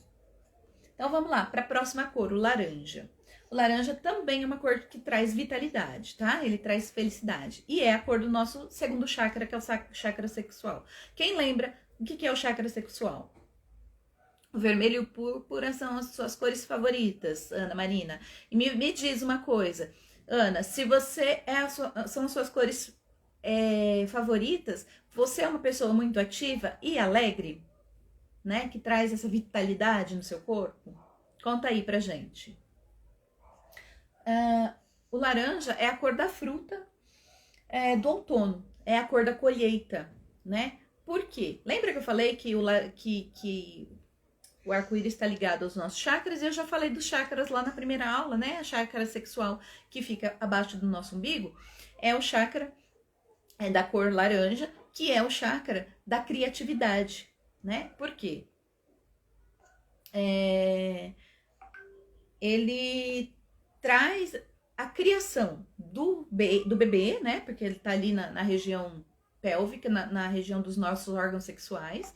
Então vamos lá para a próxima cor, o laranja. O laranja também é uma cor que traz vitalidade, tá? Ele traz felicidade. E é a cor do nosso segundo chakra, que é o chakra sexual. Quem lembra o que é o chakra sexual? O vermelho e o púrpura são as suas cores favoritas, Ana Marina. E me diz uma coisa, Ana, se você são as suas cores favoritas, você é uma pessoa muito ativa e alegre, né? Que traz essa vitalidade no seu corpo? Conta aí pra gente. O laranja é a cor da fruta do outono, é a cor da colheita, né? Por quê? Lembra que eu falei que o arco-íris está ligado aos nossos chakras? E eu já falei dos chakras lá na primeira aula, né? A chakra sexual que fica abaixo do nosso umbigo é o chakra da cor laranja, que é o chakra da criatividade, né? Por quê? Ele traz a criação do bebê, né? Porque ele tá ali na região pélvica, na região dos nossos órgãos sexuais.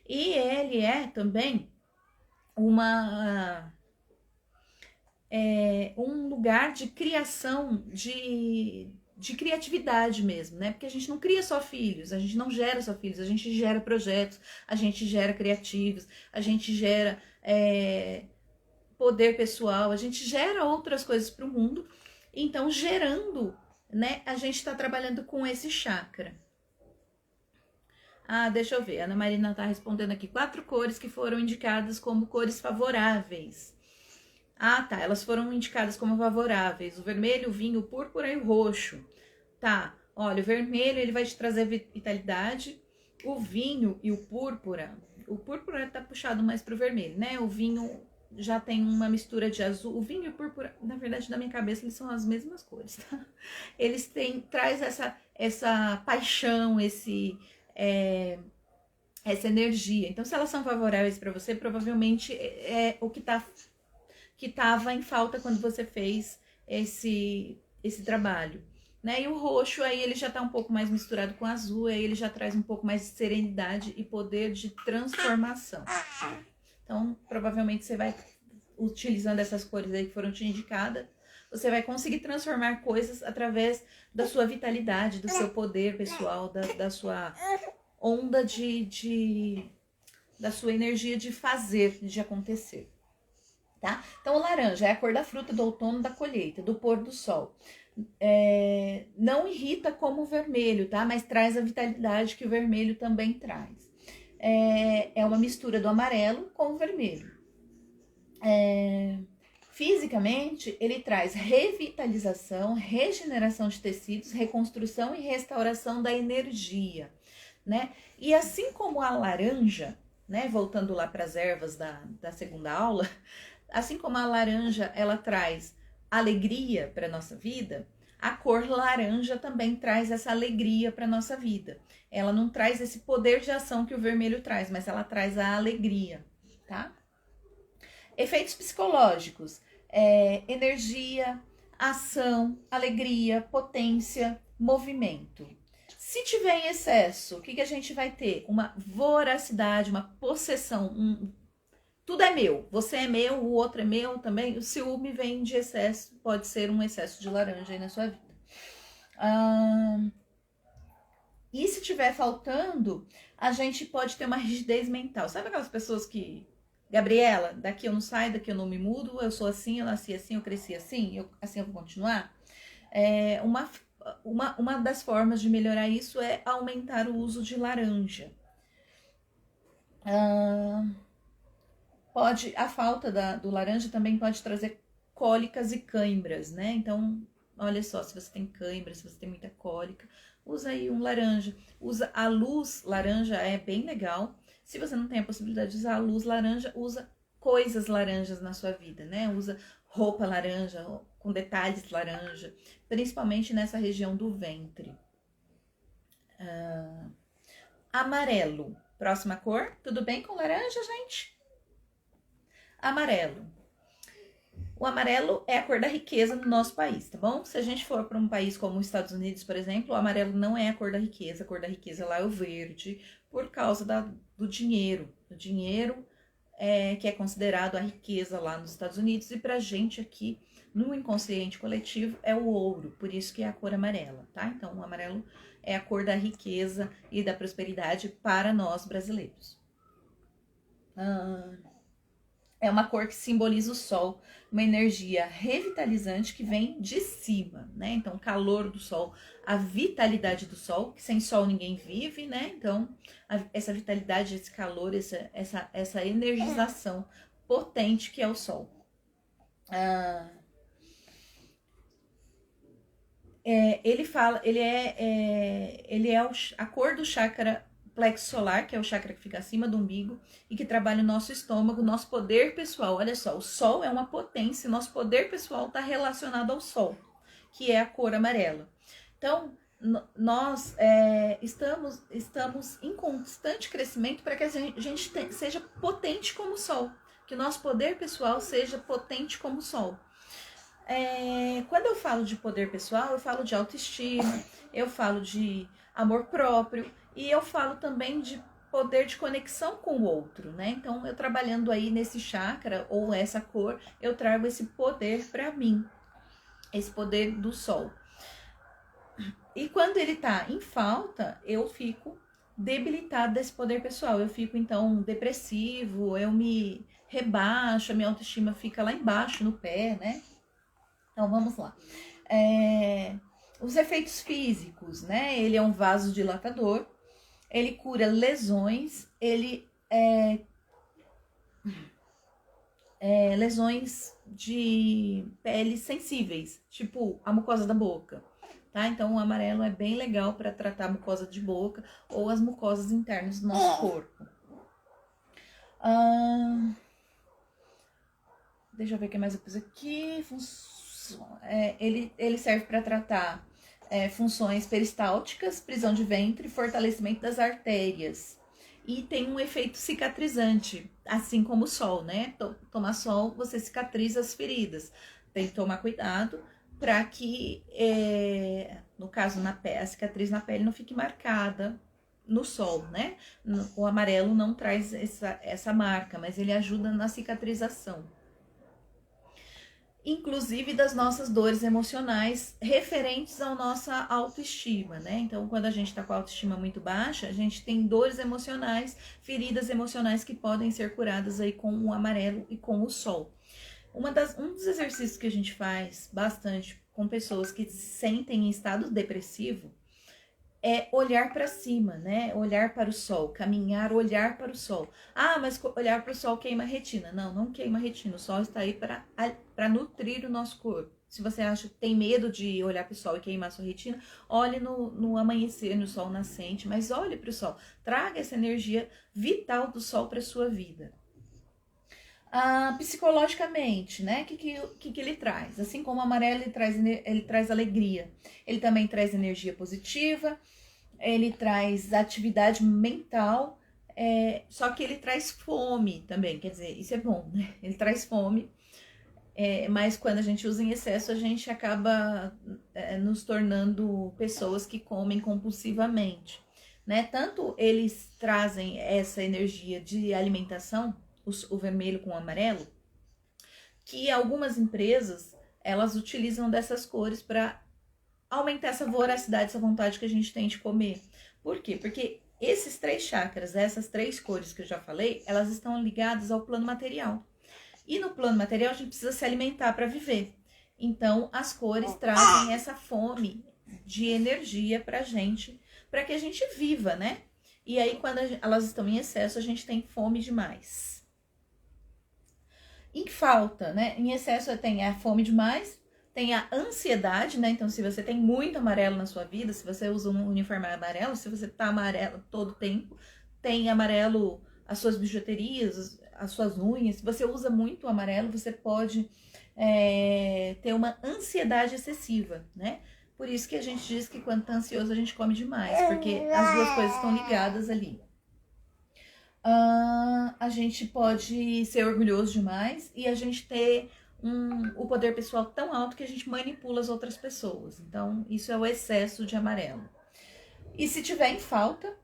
E ele é também um lugar de criação de criatividade mesmo, né? Porque a gente não cria só filhos, a gente não gera só filhos, a gente gera projetos, a gente gera criativos, a gente gera poder pessoal, a gente gera outras coisas para o mundo. Então, gerando, né? A gente está trabalhando com esse chakra. Deixa eu ver, a Ana Marina está respondendo aqui. 4 cores que foram indicadas como cores favoráveis. Tá, elas foram indicadas como favoráveis. O vermelho, o vinho, o púrpura e o roxo. Tá, olha, o vermelho ele vai te trazer vitalidade. O vinho e o púrpura tá puxado mais pro vermelho, né? O vinho já tem uma mistura de azul. O vinho e o púrpura, na verdade, na minha cabeça, eles são as mesmas cores, tá? Eles traz essa paixão, essa energia. Então, se elas são favoráveis para você, provavelmente é o que estava em falta quando você fez esse trabalho, né? E o roxo aí ele já tá um pouco mais misturado com o azul, aí ele já traz um pouco mais de serenidade e poder de transformação. Então, provavelmente você vai utilizando essas cores aí que foram te indicadas, você vai conseguir transformar coisas através da sua vitalidade, do seu poder pessoal, da sua onda da sua energia de fazer, de acontecer. Tá? Então, o laranja é a cor da fruta, do outono, da colheita, do pôr do sol. Não irrita como o vermelho, tá? Mas traz a vitalidade que o vermelho também traz. É uma mistura do amarelo com o vermelho. Fisicamente, ele traz revitalização, regeneração de tecidos, reconstrução e restauração da energia, né? E assim como a laranja, né? Voltando lá para as ervas da segunda aula, assim como a laranja ela traz alegria para nossa vida, a cor laranja também traz essa alegria para nossa vida. Ela não traz esse poder de ação que o vermelho traz, mas ela traz a alegria, tá? Efeitos psicológicos: energia, ação, alegria, potência, movimento. Se tiver em excesso, o que a gente vai ter? Uma voracidade, uma possessão, tudo é meu, você é meu, o outro é meu também. O ciúme vem de excesso, pode ser um excesso de laranja aí na sua vida. E se tiver faltando, a gente pode ter uma rigidez mental. Sabe aquelas pessoas que... Gabriela, daqui eu não saio, daqui eu não me mudo, eu sou assim, eu nasci assim, eu cresci assim, assim eu vou continuar. uma das formas de melhorar isso é aumentar o uso de laranja. A falta do laranja também pode trazer cólicas e cãibras, né? Então, olha só, se você tem cãibra, se você tem muita cólica, usa aí um laranja. Usa a luz laranja, é bem legal. Se você não tem a possibilidade de usar a luz laranja, usa coisas laranjas na sua vida, né? Usa roupa laranja, com detalhes laranja, principalmente nessa região do ventre. Amarelo. Próxima cor. Tudo bem com laranja, gente? Amarelo. O amarelo é a cor da riqueza no nosso país, tá bom? Se a gente for para um país como os Estados Unidos, por exemplo, o amarelo não é a cor da riqueza. A cor da riqueza lá é o verde, por causa do dinheiro. O dinheiro que é considerado a riqueza lá nos Estados Unidos, e pra gente aqui, no inconsciente coletivo, é o ouro. Por isso que é a cor amarela, tá? Então, o amarelo é a cor da riqueza e da prosperidade para nós brasileiros. É uma cor que simboliza o sol, uma energia revitalizante que vem de cima, né? Então, o calor do sol, a vitalidade do sol, que sem sol ninguém vive, né? Então, essa vitalidade, esse calor, essa energização potente que é o sol. Ele é a cor do chakra plexo solar, que é o chakra que fica acima do umbigo e que trabalha o nosso estômago, nosso poder pessoal. Olha só, o sol é uma potência, nosso poder pessoal está relacionado ao sol, que é a cor amarela. Então, nós estamos em constante crescimento para que a gente seja potente como o sol, que o nosso poder pessoal seja potente como o sol. Quando eu falo de poder pessoal, eu falo de autoestima, eu falo de amor próprio e eu falo também de poder de conexão com o outro, né? Então, eu trabalhando aí nesse chakra ou essa cor, eu trago esse poder para mim, esse poder do sol. E quando ele tá em falta, eu fico debilitada desse poder pessoal. Eu fico, então, depressivo, eu me rebaixo, a minha autoestima fica lá embaixo, no pé, né? Então, vamos lá. Os efeitos físicos, né? Ele é um vasodilatador, ele cura lesões, ele lesões de pele sensíveis, tipo a mucosa da boca, tá? Então, o amarelo é bem legal para tratar a mucosa de boca ou as mucosas internas do nosso corpo. Deixa eu ver o que mais eu pus aqui. Ele serve para tratar funções peristálticas, prisão de ventre, fortalecimento das artérias. E tem um efeito cicatrizante, assim como o sol, né? Tomar sol, você cicatriza as feridas. Tem que tomar cuidado para que, no caso, a cicatriz na pele não fique marcada no sol, né? O amarelo não traz essa marca, mas ele ajuda na cicatrização. Inclusive das nossas dores emocionais referentes à nossa autoestima, né? Então, quando a gente está com a autoestima muito baixa, a gente tem dores emocionais, feridas emocionais que podem ser curadas aí com o amarelo e com o sol. Um dos exercícios que a gente faz bastante com pessoas que se sentem em estado depressivo é olhar para cima, né? Olhar para o sol, caminhar, olhar para o sol. Ah, mas olhar para o sol queima a retina. Não, não queima a retina. O sol está aí para nutrir o nosso corpo. Se você acha que tem medo de olhar para o sol e queimar a sua retina, olhe no amanhecer, no sol nascente, mas olhe para o sol. Traga essa energia vital do sol para a sua vida. Psicologicamente, né? O que ele traz? Assim como o amarelo, ele traz alegria. Ele também traz energia positiva, ele traz atividade mental, só que ele traz fome também, quer dizer, isso é bom, né? Ele traz fome, mas quando a gente usa em excesso, a gente acaba nos tornando pessoas que comem compulsivamente, né? Tanto eles trazem essa energia de alimentação, o vermelho com o amarelo, que algumas empresas, elas utilizam dessas cores para aumentar essa voracidade, essa vontade que a gente tem de comer. Por quê? Porque esses 3 chakras, essas 3 cores que eu já falei, elas estão ligadas ao plano material. E no plano material a gente precisa se alimentar para viver. Então, as cores trazem essa fome de energia pra gente, para que a gente viva, né? E aí, quando elas estão em excesso, a gente tem fome demais. Em falta, né? Em excesso tem a fome demais, tem a ansiedade, né? Então, se você tem muito amarelo na sua vida, se você usa um uniforme amarelo, se você tá amarelo todo o tempo, tem amarelo as suas bijuterias, as suas unhas. Se você usa muito amarelo, você pode ter uma ansiedade excessiva, né? Por isso que a gente diz que quando tá ansioso a gente come demais, porque as duas coisas estão ligadas ali. A gente pode ser orgulhoso demais e a gente ter o poder pessoal tão alto que a gente manipula as outras pessoas. Então, isso é o excesso de amarelo. E se tiver em falta,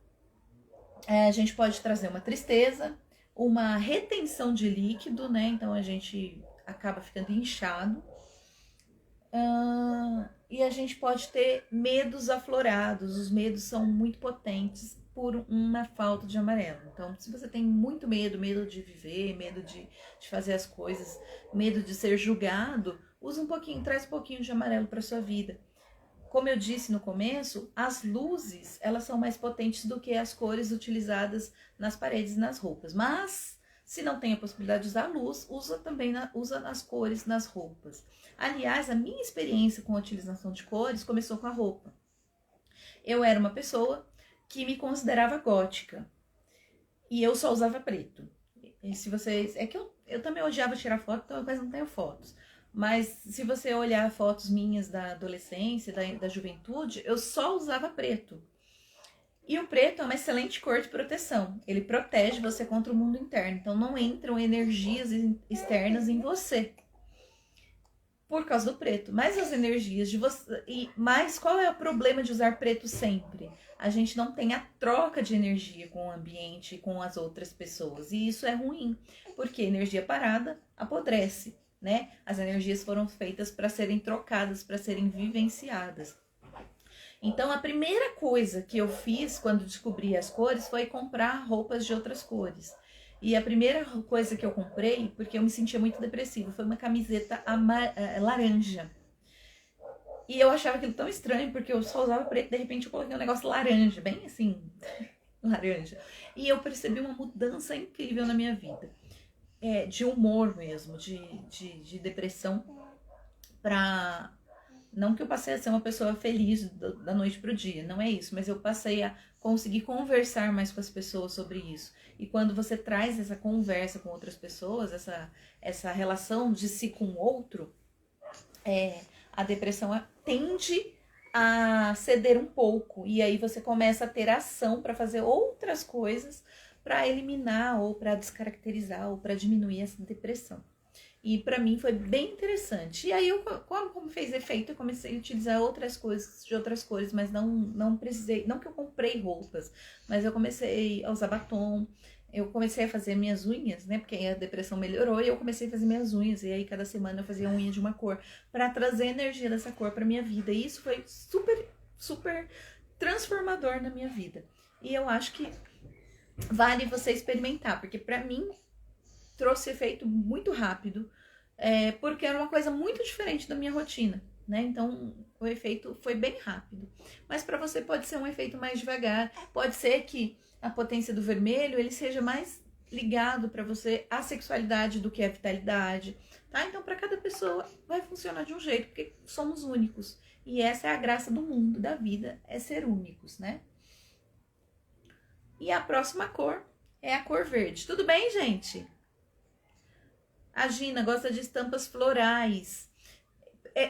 a gente pode trazer uma tristeza, uma retenção de líquido, né? Então, a gente acaba ficando inchado. E a gente pode ter medos aflorados. Os medos são muito potentes por uma falta de amarelo. Então, se você tem muito medo, medo de viver, medo de fazer as coisas, medo de ser julgado, usa um pouquinho, traz um pouquinho de amarelo para sua vida. Como eu disse no começo, as luzes, elas são mais potentes do que as cores utilizadas nas paredes e nas roupas. Mas, se não tem a possibilidade de usar a luz, usa as cores nas roupas. Aliás, a minha experiência com a utilização de cores começou com a roupa. Eu era uma pessoa que me considerava gótica. E eu só usava preto. E se vocês... É que eu também odiava tirar foto, então eu quase não tenho fotos. Mas se você olhar fotos minhas da adolescência, da juventude, eu só usava preto. E o preto é uma excelente cor de proteção. Ele protege você contra o mundo interno. Então não entram energias externas em você. Por causa do preto. Mas as energias de você... Mas qual é o problema de usar preto sempre? A gente não tem a troca de energia com o ambiente e com as outras pessoas. E isso é ruim. Porque energia parada apodrece, né? As energias foram feitas para serem trocadas, para serem vivenciadas. Então, a primeira coisa que eu fiz quando descobri as cores foi comprar roupas de outras cores. E a primeira coisa que eu comprei, porque eu me sentia muito depressiva, foi uma camiseta laranja. E eu achava aquilo tão estranho, porque eu só usava preto, de repente eu coloquei um negócio laranja, bem assim, laranja. E eu percebi uma mudança incrível na minha vida. De humor mesmo, de depressão, pra... Não que eu passei a ser uma pessoa feliz da noite pro dia, não é isso, mas eu passei a conseguir conversar mais com as pessoas sobre isso. E quando você traz essa conversa com outras pessoas, essa relação de si com o outro, a depressão tende a ceder um pouco. E aí você começa a ter ação para fazer outras coisas para eliminar ou para descaracterizar ou para diminuir essa depressão. E para mim foi bem interessante. E aí, como fez efeito, eu comecei a utilizar outras coisas de outras cores, mas não precisei, não que eu comprei roupas, mas eu comecei a usar batom, eu comecei a fazer minhas unhas, né? Porque a depressão melhorou e eu comecei a fazer minhas unhas. E aí, cada semana eu fazia unha de uma cor para trazer a energia dessa cor para minha vida. E isso foi super, super transformador na minha vida. E eu acho que vale você experimentar, porque para mim trouxe efeito muito rápido, porque era uma coisa muito diferente da minha rotina, né? Então o efeito foi bem rápido. Mas para você pode ser um efeito mais devagar, pode ser que a potência do vermelho ele seja mais ligado para você à sexualidade do que à vitalidade, tá? Então para cada pessoa vai funcionar de um jeito, porque somos únicos. E essa é a graça do mundo, da vida, é ser únicos, né? E a próxima cor é a cor verde. Tudo bem, gente? A Gina gosta de estampas florais.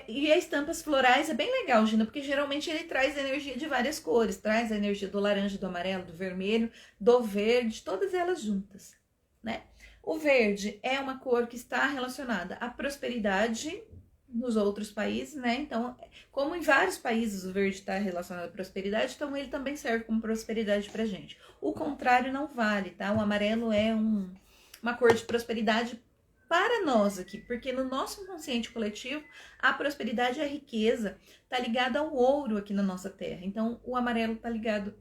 E as estampas florais é bem legal, Gina, porque geralmente ele traz energia de várias cores. Traz a energia do laranja, do amarelo, do vermelho, do verde, todas elas juntas, né? O verde é uma cor que está relacionada à prosperidade nos outros países, né? Então, como em vários países o verde está relacionado à prosperidade, então ele também serve como prosperidade pra gente. O contrário não vale, tá? O amarelo é uma cor de prosperidade para nós aqui, porque no nosso inconsciente coletivo, a prosperidade e a riqueza tá ligada ao ouro aqui na nossa terra. Então, o amarelo tá ligado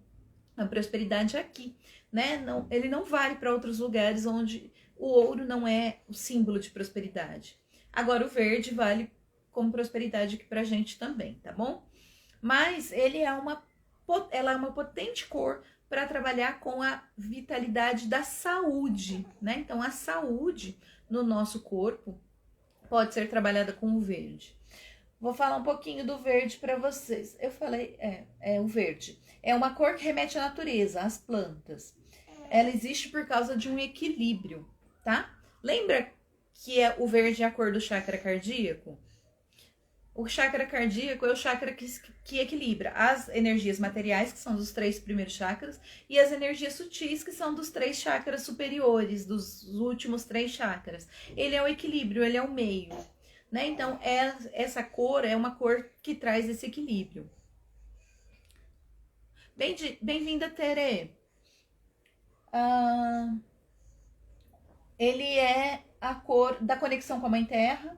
à prosperidade aqui, né? Não, ele não vale para outros lugares onde o ouro não é o símbolo de prosperidade. Agora, o verde vale como prosperidade aqui pra gente também, tá bom? Mas ela é uma potente cor para trabalhar com a vitalidade da saúde, né? Então, a saúde no nosso corpo pode ser trabalhada com o verde. Vou falar um pouquinho do verde para vocês. Eu falei, o verde. É uma cor que remete à natureza, às plantas. Ela existe por causa de um equilíbrio, tá? Lembra que o verde é a cor do chakra cardíaco? O chakra cardíaco é o chakra que equilibra as energias materiais, que são dos 3 primeiros chakras, e as energias sutis, que são dos 3 chakras superiores, dos últimos 3 chakras. Ele é o equilíbrio, ele é o meio, né? Então, essa cor é uma cor que traz esse equilíbrio. Bem-vinda, Tere. Ele é a cor da conexão com a Mãe Terra,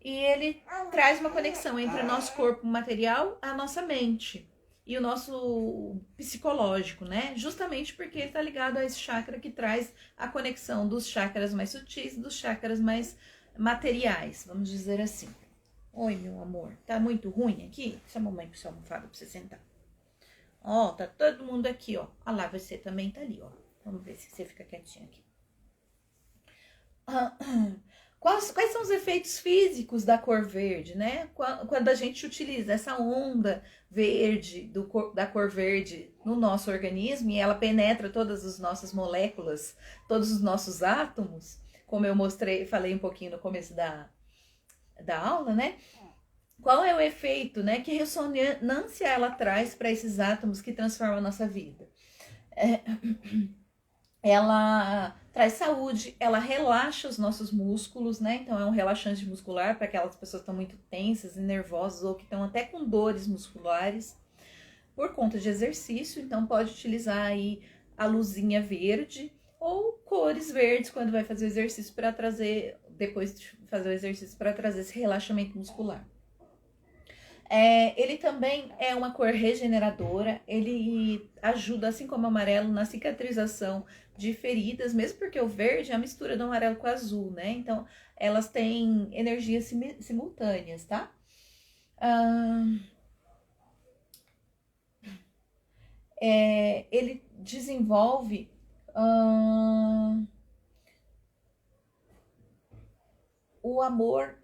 e ele traz uma conexão entre o nosso corpo material, a nossa mente e o nosso psicológico, né? Justamente porque ele está ligado a esse chakra que traz a conexão dos chakras mais sutis e dos chakras mais materiais, vamos dizer assim. Oi, meu amor, tá muito ruim aqui? Deixa a mamãe puxar a almofada pra você sentar. Ó, tá todo mundo aqui, ó. Ah lá, você também tá ali, ó. Vamos ver se você fica quietinho aqui. Quais são os efeitos físicos da cor verde, né? Quando a gente utiliza essa onda verde, da cor verde no nosso organismo, e ela penetra todas as nossas moléculas, todos os nossos átomos, como eu falei um pouquinho no começo da aula, né? Qual é o efeito, né? Que ressonância ela traz para esses átomos que transformam a nossa vida? Ela traz saúde, ela relaxa os nossos músculos, né? Então é um relaxante muscular para aquelas pessoas que estão muito tensas e nervosas ou que estão até com dores musculares por conta de exercício. Então pode utilizar aí a luzinha verde ou cores verdes quando vai fazer o exercício para trazer, depois de fazer o exercício, para trazer esse relaxamento muscular. Ele também é uma cor regeneradora, ele ajuda, assim como o amarelo, na cicatrização de feridas, mesmo porque o verde é a mistura do amarelo com o azul, né? Então, elas têm energias simultâneas, tá? Ele desenvolve o amor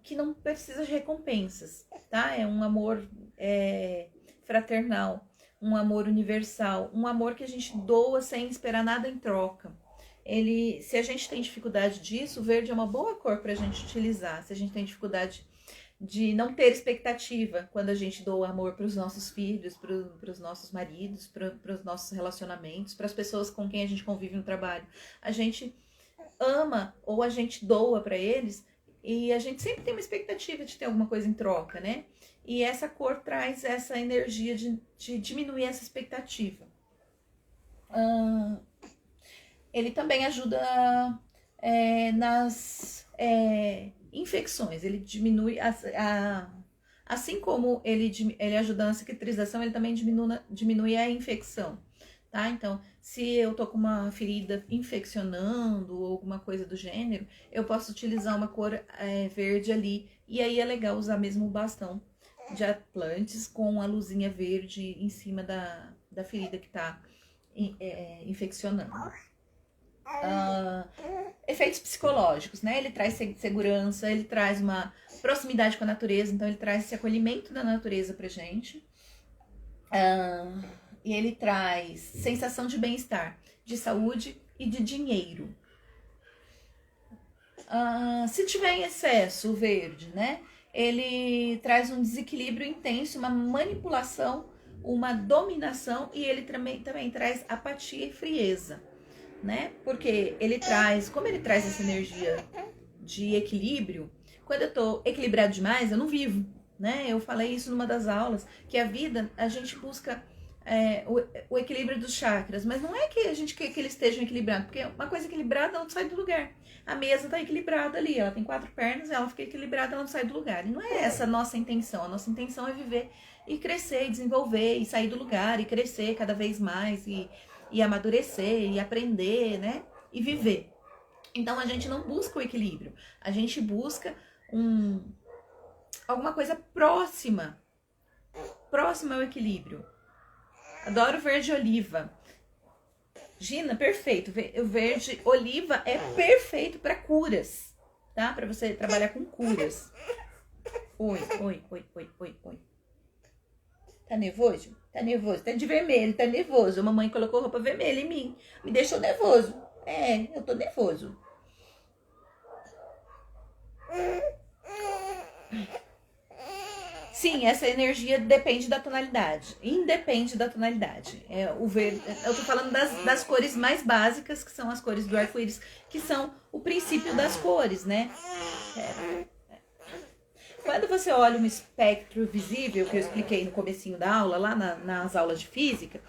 que não precisa de recompensas, tá? É um amor fraternal, um amor universal, um amor que a gente doa sem esperar nada em troca. Se a gente tem dificuldade disso, o verde é uma boa cor para a gente utilizar. Se a gente tem dificuldade de não ter expectativa quando a gente doa amor para os nossos filhos, para os nossos maridos, para os nossos relacionamentos, para as pessoas com quem a gente convive no trabalho. A gente ama ou a gente doa para eles e a gente sempre tem uma expectativa de ter alguma coisa em troca, né? E essa cor traz essa energia de diminuir essa expectativa. Ele também ajuda nas infecções. Ele diminui assim como ele ajuda na cicatrização, ele também diminui a infecção, tá? Então, se eu tô com uma ferida infeccionando ou alguma coisa do gênero, eu posso utilizar uma cor verde ali. E aí é legal usar mesmo o bastão de Atlantis com a luzinha verde em cima da ferida que tá infeccionando. Efeitos psicológicos, né? Ele traz segurança, ele traz uma proximidade com a natureza, então ele traz esse acolhimento da natureza pra gente. E ele traz sensação de bem-estar, de saúde e de dinheiro. Se tiver em excesso o verde, né? Ele traz um desequilíbrio intenso, uma manipulação, uma dominação, e ele também traz apatia e frieza, né? Porque como ele traz essa energia de equilíbrio, quando eu tô equilibrado demais, eu não vivo, né? Eu falei isso numa das aulas, que a vida, a gente busca o equilíbrio dos chakras, mas não é que a gente quer que eles estejam equilibrados, porque uma coisa equilibrada não sai do lugar. A mesa tá equilibrada ali, ela tem 4 pernas, ela fica equilibrada, ela não sai do lugar. E não é essa a nossa intenção. A nossa intenção é viver e crescer, e desenvolver, e sair do lugar, e crescer cada vez mais, e amadurecer, e aprender, né? E viver. Então a gente não busca o equilíbrio, a gente busca alguma coisa próxima próximo é o equilíbrio. Adoro verde oliva. Gina, perfeito. O verde oliva é perfeito para curas, tá? Para você trabalhar com curas. Oi. Tá nervoso? Tá nervoso. Tá de vermelho, tá nervoso. A mamãe colocou roupa vermelha em mim. Me deixou nervoso. Eu tô nervoso. Sim, essa energia depende da tonalidade. Independe da tonalidade. O verde, eu tô falando das cores mais básicas, que são as cores do arco-íris, que são o princípio das cores, né? Quando você olha um espectro visível, que eu expliquei no comecinho da aula, lá nas aulas de física,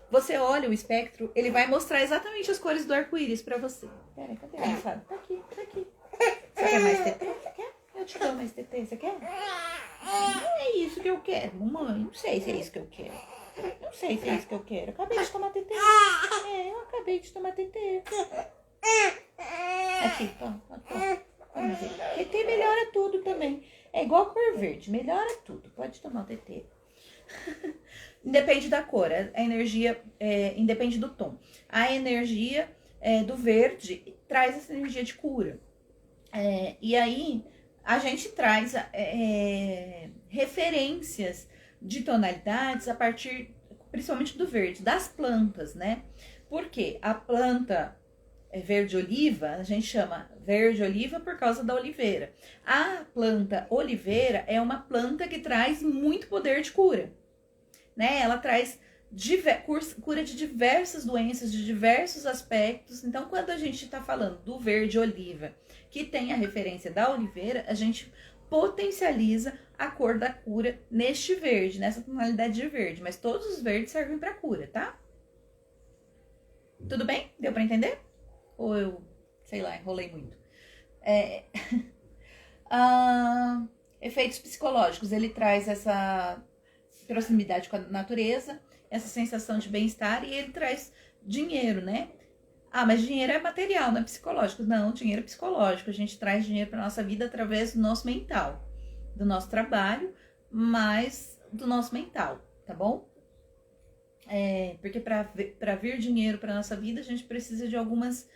você olha o espectro, ele vai mostrar exatamente as cores do arco-íris pra você. Peraí, cadê a Fábio? Tá aqui. Você quer mais TT? Você quer? Eu te dou mais TT, você quer? Não é isso que eu quero, mamãe. Não sei se é isso que eu quero. Não sei se é isso que eu quero. Acabei de tomar TT. Eu acabei de tomar TT. Aqui, toma. Vamos ver. TT melhora tudo também. É igual a cor verde, melhora tudo. Pode tomar o TT. Independe da cor, a energia independe do tom. A energia do verde traz essa energia de cura. E aí a gente traz referências de tonalidades a partir, principalmente do verde, das plantas, né? Porque a planta verde oliva, a gente chama verde oliva por causa da oliveira. A planta oliveira é uma planta que traz muito poder de cura, né? Ela traz cura de diversas doenças, de diversos aspectos. Então, quando a gente está falando do verde oliva, que tem a referência da oliveira, a gente potencializa a cor da cura neste verde, nessa tonalidade de verde. Mas todos os verdes servem para cura, tá? Tudo bem? Deu para entender? Ou eu, sei lá, enrolei muito? Efeitos psicológicos. Ele traz essa proximidade com a natureza, essa sensação de bem-estar, e ele traz dinheiro, né? Mas dinheiro é material, não é psicológico. Não, dinheiro é psicológico. A gente traz dinheiro para nossa vida através do nosso mental, do nosso trabalho, mas do nosso mental, tá bom? Porque para vir dinheiro para nossa vida, a gente precisa de algumas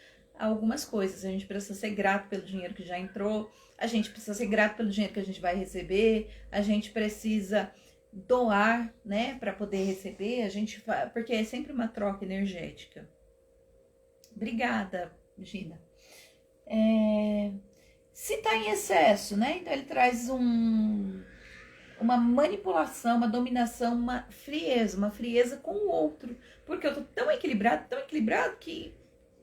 coisas. A gente precisa ser grato pelo dinheiro que já entrou, a gente precisa ser grato pelo dinheiro que a gente vai receber, a gente precisa doar, né, para poder receber, porque é sempre uma troca energética. Obrigada, Gina. Se tá em excesso, né, então ele traz uma manipulação, uma dominação, uma frieza com o outro, porque eu tô tão equilibrado que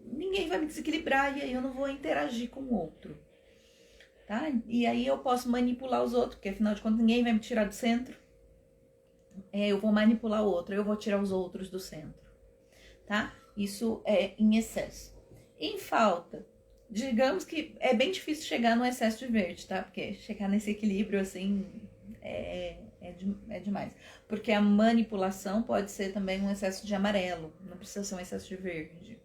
ninguém vai me desequilibrar e aí eu não vou interagir com o outro, tá? E aí eu posso manipular os outros, porque afinal de contas ninguém vai me tirar do centro. Eu vou manipular o outro, eu vou tirar os outros do centro, tá? Isso é em excesso. Em falta, digamos que é bem difícil chegar no excesso de verde, tá? Porque chegar nesse equilíbrio, assim, é demais. Porque a manipulação pode ser também um excesso de amarelo, não precisa ser um excesso de verde.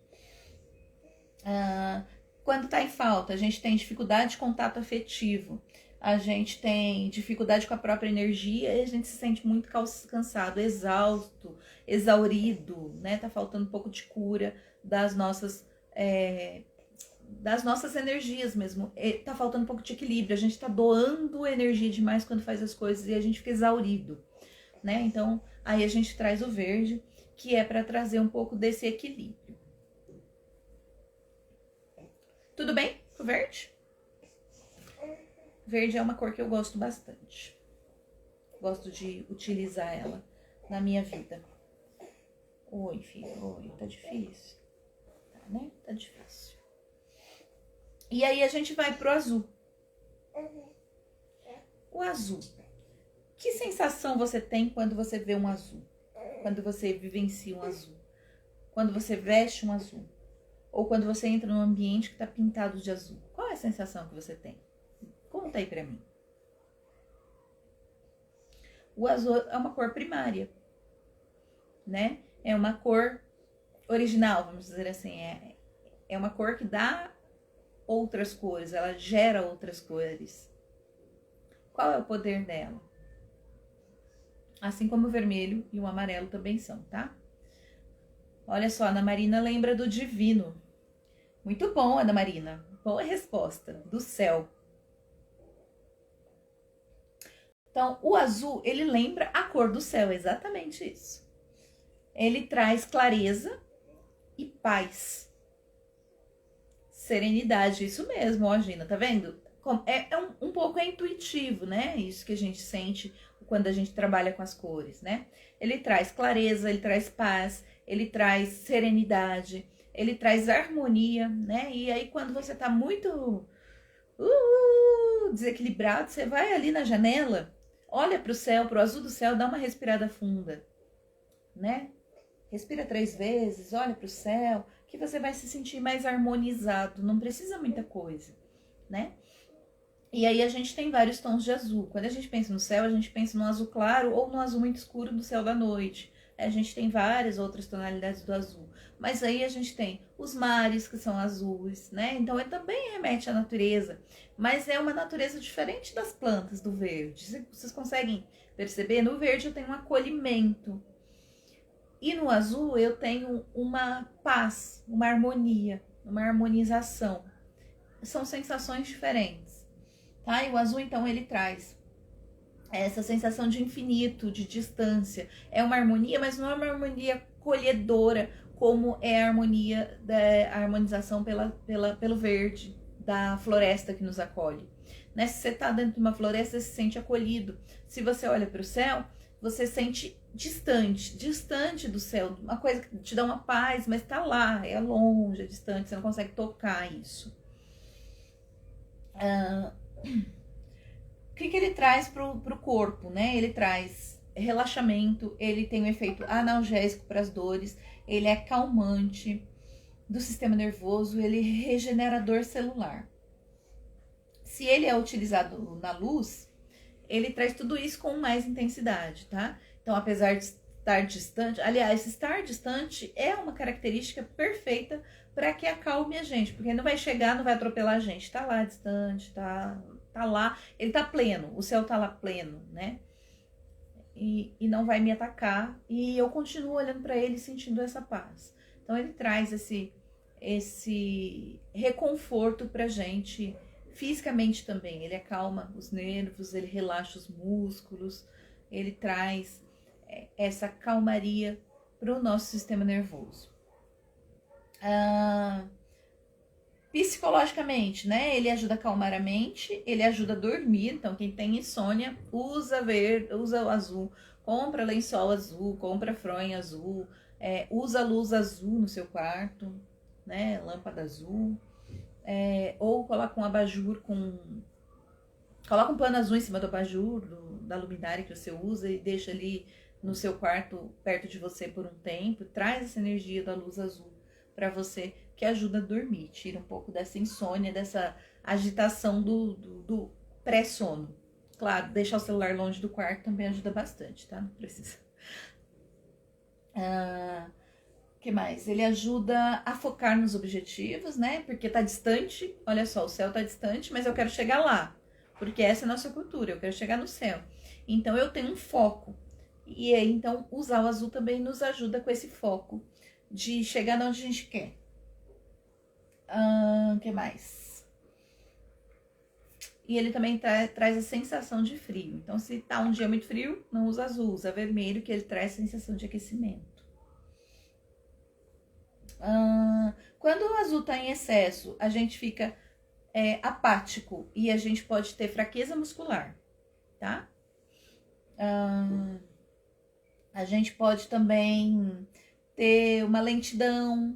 Quando tá em falta, a gente tem dificuldade de contato afetivo, a gente tem dificuldade com a própria energia e a gente se sente muito cansado, exausto, exaurido, né? Tá faltando um pouco de cura das nossas energias mesmo. Tá faltando um pouco de equilíbrio, a gente tá doando energia demais quando faz as coisas e a gente fica exaurido, né? Então, aí a gente traz o verde, que é para trazer um pouco desse equilíbrio. Tudo bem com o verde? Verde é uma cor que eu gosto bastante. Gosto de utilizar ela na minha vida. Oi, filho. Oi, tá difícil? Tá, né? Tá difícil. E aí a gente vai pro azul. O azul. Que sensação você tem quando você vê um azul? Quando você vivencia um azul? Quando você veste um azul? Ou quando você entra num ambiente que tá pintado de azul? Qual é a sensação que você tem? Conta aí pra mim. O azul é uma cor primária, né? É uma cor original, vamos dizer assim. É uma cor que dá outras cores, ela gera outras cores. Qual é o poder dela? Assim como o vermelho e o amarelo também são, tá? Olha só, a Ana Marina lembra do divino. Muito bom, Ana Marina. Boa resposta. Do céu. Então, o azul, ele lembra a cor do céu, exatamente isso. Ele traz clareza e paz. Serenidade, isso mesmo, ó, Gina, tá vendo? Um pouco intuitivo, né? Isso que a gente sente quando a gente trabalha com as cores, né? Ele traz clareza, ele traz paz, ele traz serenidade, ele traz harmonia, né? E aí, quando você tá muito desequilibrado, você vai ali na janela, olha pro céu, pro azul do céu, dá uma respirada funda, né? Respira 3 vezes, olha pro céu, que você vai se sentir mais harmonizado, não precisa muita coisa, né? E aí a gente tem vários tons de azul. Quando a gente pensa no céu, a gente pensa no azul claro ou no azul muito escuro do céu da noite. A gente tem várias outras tonalidades do azul. Mas aí a gente tem os mares, que são azuis, né? Então ele também remete à natureza. Mas é uma natureza diferente das plantas do verde. Vocês conseguem perceber? No verde eu tenho um acolhimento. E no azul eu tenho uma paz, uma harmonia, uma harmonização. São sensações diferentes. Tá? E o azul, então, ele traz essa sensação de infinito, de distância. É uma harmonia, mas não é uma harmonia colhedora, como é a harmonia da harmonização pelo verde da floresta que nos acolhe. Né? Se você está dentro de uma floresta, você se sente acolhido. Se você olha para o céu, você sente distante do céu, uma coisa que te dá uma paz, mas está lá, é longe, é distante, você não consegue tocar isso. O que ele traz pro corpo, né? Ele traz relaxamento, ele tem um efeito analgésico para as dores, ele é calmante do sistema nervoso, ele é regenerador celular. Se ele é utilizado na luz, ele traz tudo isso com mais intensidade, tá? Então, apesar de estar distante, aliás, estar distante é uma característica perfeita para que acalme a gente, porque não vai chegar, não vai atropelar a gente, tá lá distante, tá lá, ele tá pleno, o céu tá lá pleno, né? E não vai me atacar, e eu continuo olhando para ele sentindo essa paz. Então ele traz esse reconforto pra gente fisicamente também. Ele acalma os nervos, ele relaxa os músculos, ele traz essa calmaria para o nosso sistema nervoso. Psicologicamente, né? Ele ajuda a acalmar a mente, ele ajuda a dormir. Então, quem tem insônia, usa o azul, compra lençol azul, compra fronha azul, usa luz azul no seu quarto, né? Lâmpada azul. Ou coloca um abajur coloca um pano azul em cima do abajur, da luminária que você usa, e deixa ali no seu quarto, perto de você por um tempo. Traz essa energia da luz azul para você, que ajuda a dormir, tira um pouco dessa insônia, dessa agitação do pré-sono. Claro, deixar o celular longe do quarto também ajuda bastante, tá? Não precisa. Que mais? Ele ajuda a focar nos objetivos, né? Porque tá distante, olha só, o céu tá distante, mas eu quero chegar lá, porque essa é a nossa cultura, eu quero chegar no céu. Então eu tenho um foco. E aí, então, usar o azul também nos ajuda com esse foco de chegar onde a gente quer. Que mais? E ele também traz a sensação de frio. Então, se tá um dia muito frio, não usa azul, usa vermelho, que ele traz a sensação de aquecimento. Quando o azul tá em excesso, a gente fica apático e a gente pode ter fraqueza muscular, tá? A gente pode também ter uma lentidão,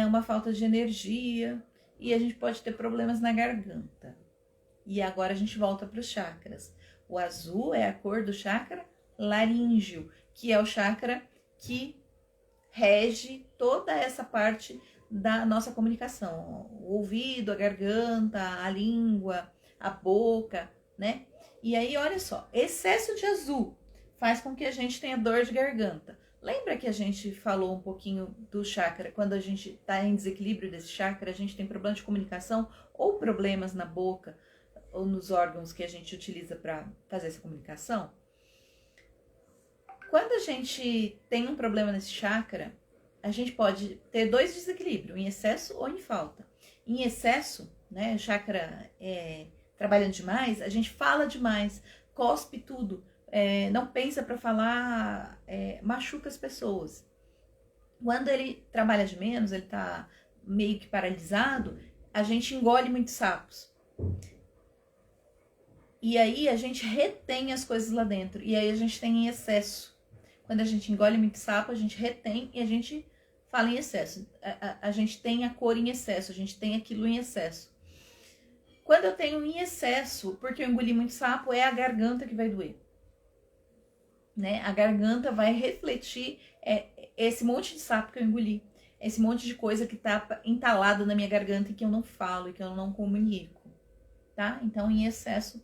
uma falta de energia, e a gente pode ter problemas na garganta. E agora a gente volta para os chakras. O azul é a cor do chakra laríngeo, que é o chakra que rege toda essa parte da nossa comunicação. O ouvido, a garganta, a língua, a boca, né? E aí, olha só, excesso de azul faz com que a gente tenha dor de garganta. Lembra que a gente falou um pouquinho do chakra? Quando a gente está em desequilíbrio desse chakra, a gente tem problema de comunicação ou problemas na boca ou nos órgãos que a gente utiliza para fazer essa comunicação? Quando a gente tem um problema nesse chakra, a gente pode ter dois desequilíbrios, em excesso ou em falta. Em excesso, né, o chakra trabalhando demais, a gente fala demais, cospe tudo, não pensa para falar, machuca as pessoas. Quando ele trabalha de menos, ele tá meio que paralisado, a gente engole muitos sapos. E aí a gente retém as coisas lá dentro. E aí a gente tem em excesso. Quando a gente engole muito sapo, a gente retém e a gente fala em excesso. A gente tem a cor em excesso, a gente tem aquilo em excesso. Quando eu tenho em excesso, porque eu engoli muito sapo, é a garganta que vai doer. Né? A garganta vai refletir esse monte de sapo que eu engoli. Esse monte de coisa que tá entalado na minha garganta e que eu não falo e que eu não comunico. Tá? Então, em excesso,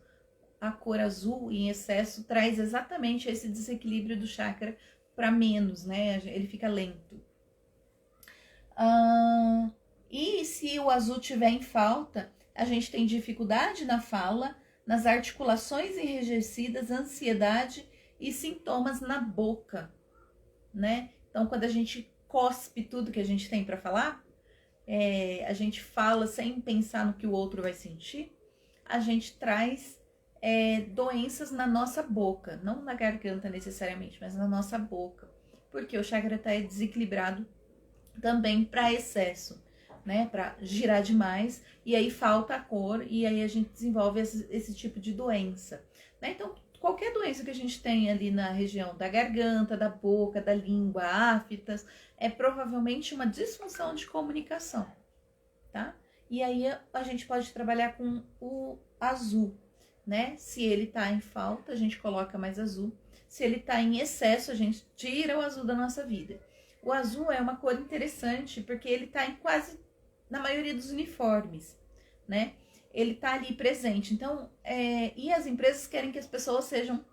a cor azul em excesso traz exatamente esse desequilíbrio do chakra para menos, né? Ele fica lento. E se o azul tiver em falta, a gente tem dificuldade na fala, nas articulações enrijecidas, ansiedade e sintomas na boca, né? Então, quando a gente cospe tudo que a gente tem para falar, a gente fala sem pensar no que o outro vai sentir, a gente traz doenças na nossa boca, não na garganta necessariamente, mas na nossa boca, porque o chakra está desequilibrado também para excesso, né, para girar demais, e aí falta a cor, e aí a gente desenvolve esse tipo de doença, né? Então, qualquer doença que a gente tem ali na região da garganta, da boca, da língua, aftas, é provavelmente uma disfunção de comunicação, tá? E aí a gente pode trabalhar com o azul, né? Se ele tá em falta, a gente coloca mais azul. Se ele tá em excesso, a gente tira o azul da nossa vida. O azul é uma cor interessante porque ele tá em quase na maioria dos uniformes, né? Ele tá ali presente. Então, e as empresas querem que as pessoas sejam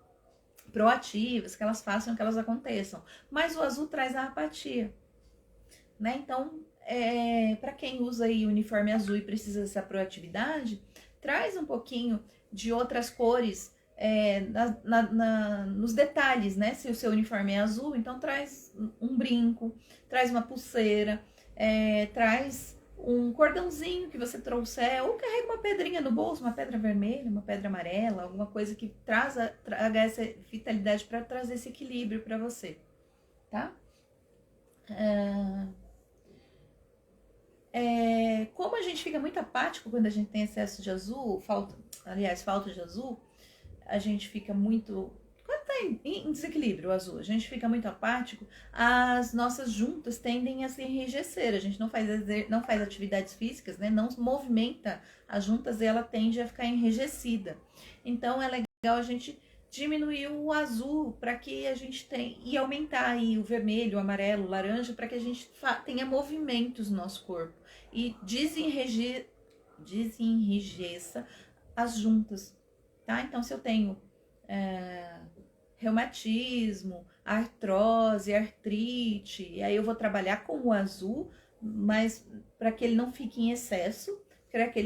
proativas, que elas façam, que elas aconteçam. Mas o azul traz a apatia, né? Então, para quem usa aí o uniforme azul e precisa dessa proatividade, traz um pouquinho de outras cores nos detalhes, né? Se o seu uniforme é azul, então traz um brinco, traz uma pulseira, traz um cordãozinho que você trouxer, ou carrega uma pedrinha no bolso, uma pedra vermelha, uma pedra amarela, alguma coisa que traga essa vitalidade para trazer esse equilíbrio para você, tá? Como a gente fica muito apático quando a gente tem excesso de azul, falta de azul, a gente fica muito... Quando tá em desequilíbrio o azul, a gente fica muito apático, as nossas juntas tendem a se enrijecer, a gente não faz atividades físicas, né? Não movimenta as juntas e ela tende a ficar enrijecida. Então é legal a gente diminuir o azul para que a gente tenha, e aumentar aí o vermelho, o amarelo, o laranja, para que a gente tenha movimentos no nosso corpo e desenrijeça as juntas, tá? Então, se eu tenho reumatismo, artrose, artrite, e aí eu vou trabalhar com o azul, mas para que ele não fique em excesso, para que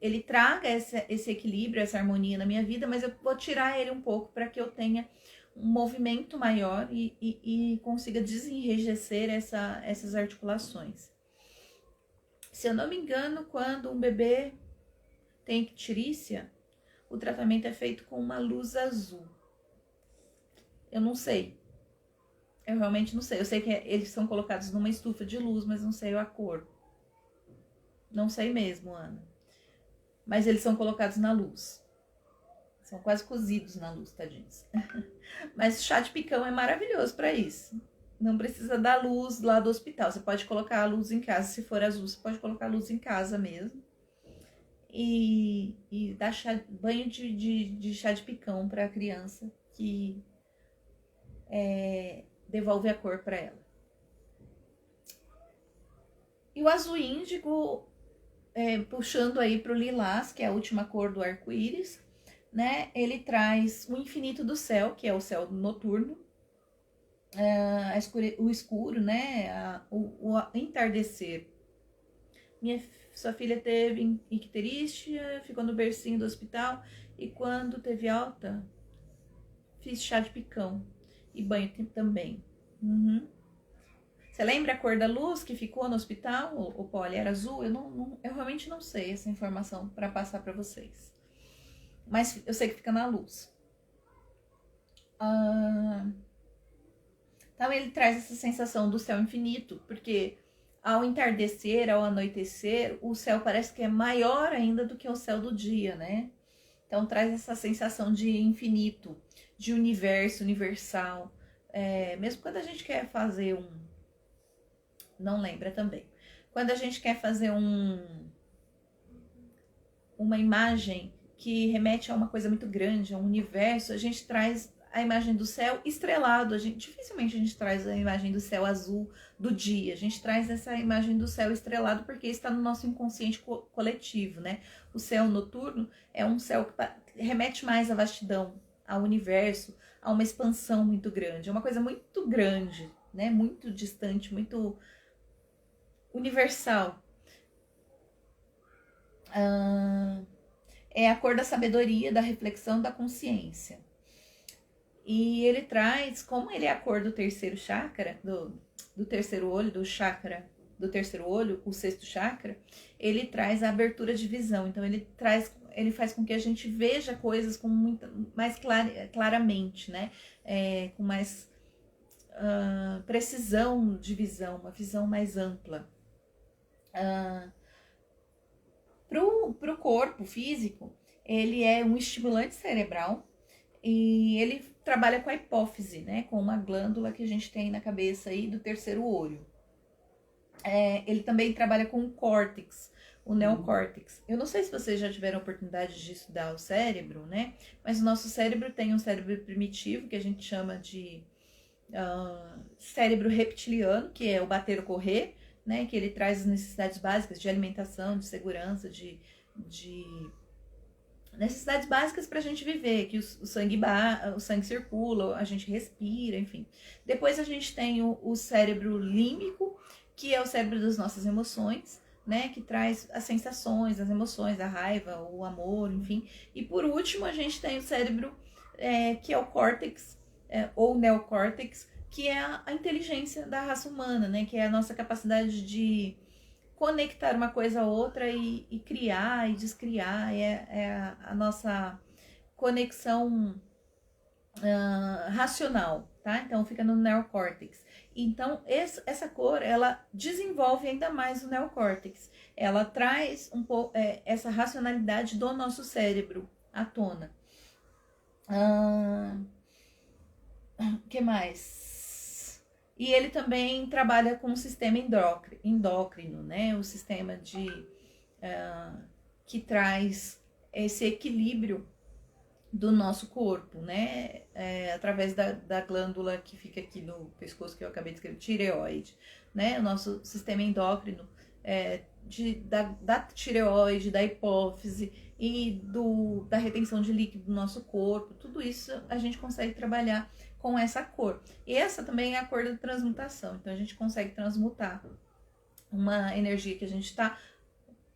ele traga esse equilíbrio, essa harmonia na minha vida, mas eu vou tirar ele um pouco para que eu tenha um movimento maior e consiga desenrijecer essas articulações. Se eu não me engano, quando um bebê tem icterícia, o tratamento é feito com uma luz azul. Eu não sei. Eu realmente não sei. Eu sei que eles são colocados numa estufa de luz, mas não sei a cor. Não sei mesmo, Ana. Mas eles são colocados na luz. São quase cozidos na luz, tadinhos. Mas chá de picão é maravilhoso para isso. Não precisa da luz lá do hospital. Você pode colocar a luz em casa. Se for azul, você pode colocar a luz em casa mesmo. E dar banho de chá de picão para a criança, que devolve a cor para ela. E o azul índigo, puxando aí para o lilás, que é a última cor do arco-íris, né? Ele traz o infinito do céu, que é o céu noturno, o escuro, né? O entardecer. Sua filha teve icterícia, ficou no bercinho do hospital, e quando teve alta, fiz chá de picão. e banho também. Uhum. Você lembra a cor da luz que ficou no hospital, o Polly? Era azul? Eu realmente não sei essa informação para passar para vocês. Mas eu sei que fica na luz. Então ele traz essa sensação do céu infinito, porque ao entardecer, ao anoitecer, o céu parece que é maior ainda do que o céu do dia, né? Então traz essa sensação de infinito, de universo, universal. Mesmo quando a gente quer fazer não lembra também. Quando a gente quer fazer uma imagem que remete a uma coisa muito grande, a um universo, a gente traz a imagem do céu estrelado. Dificilmente a gente traz a imagem do céu azul do dia. A gente traz essa imagem do céu estrelado porque está no nosso inconsciente coletivo, né? O céu noturno é um céu que remete mais à vastidão, ao universo, a uma expansão muito grande. É uma coisa muito grande, né? Muito distante, muito universal. É a cor da sabedoria, da reflexão, da consciência. E ele traz, como ele é a cor do terceiro chakra, do terceiro olho, do chakra do terceiro olho, o sexto chakra, ele traz a abertura de visão. Então ele faz com que a gente veja coisas com mais claramente, né? Com mais precisão de visão, uma visão mais ampla. Pro corpo físico, ele é um estimulante cerebral e ele trabalha com a hipófise, né? Com uma glândula que a gente tem na cabeça aí do terceiro olho. Ele também trabalha com o córtex, o neocórtex. Eu não sei se vocês já tiveram a oportunidade de estudar o cérebro, né? Mas o nosso cérebro tem um cérebro primitivo, que a gente chama de cérebro reptiliano, que é o bater ou correr, né? Que ele traz as necessidades básicas de alimentação, de segurança, de necessidades básicas para a gente viver, que o sangue circula, a gente respira, enfim. Depois a gente tem o cérebro límbico, que é o cérebro das nossas emoções, né? Que traz as sensações, as emoções, a raiva, o amor, enfim. E por último a gente tem o cérebro que é o córtex, ou neocórtex, que é a inteligência da raça humana, né? Que é a nossa capacidade de conectar uma coisa a outra e criar e descriar, a nossa conexão racional, tá? Então fica no neocórtex. Então essa cor, ela desenvolve ainda mais o neocórtex. Ela traz um pouco essa racionalidade do nosso cérebro à tona. Que mais? E ele também trabalha com o sistema endócrino, né? O sistema que traz esse equilíbrio do nosso corpo, né? Através da glândula que fica aqui no pescoço, que eu acabei de escrever, tireoide, né? O nosso sistema endócrino da tireoide, da hipófise e da retenção de líquido do nosso corpo, tudo isso a gente consegue trabalhar com essa cor. E essa também é a cor da transmutação. Então a gente consegue transmutar uma energia que a gente está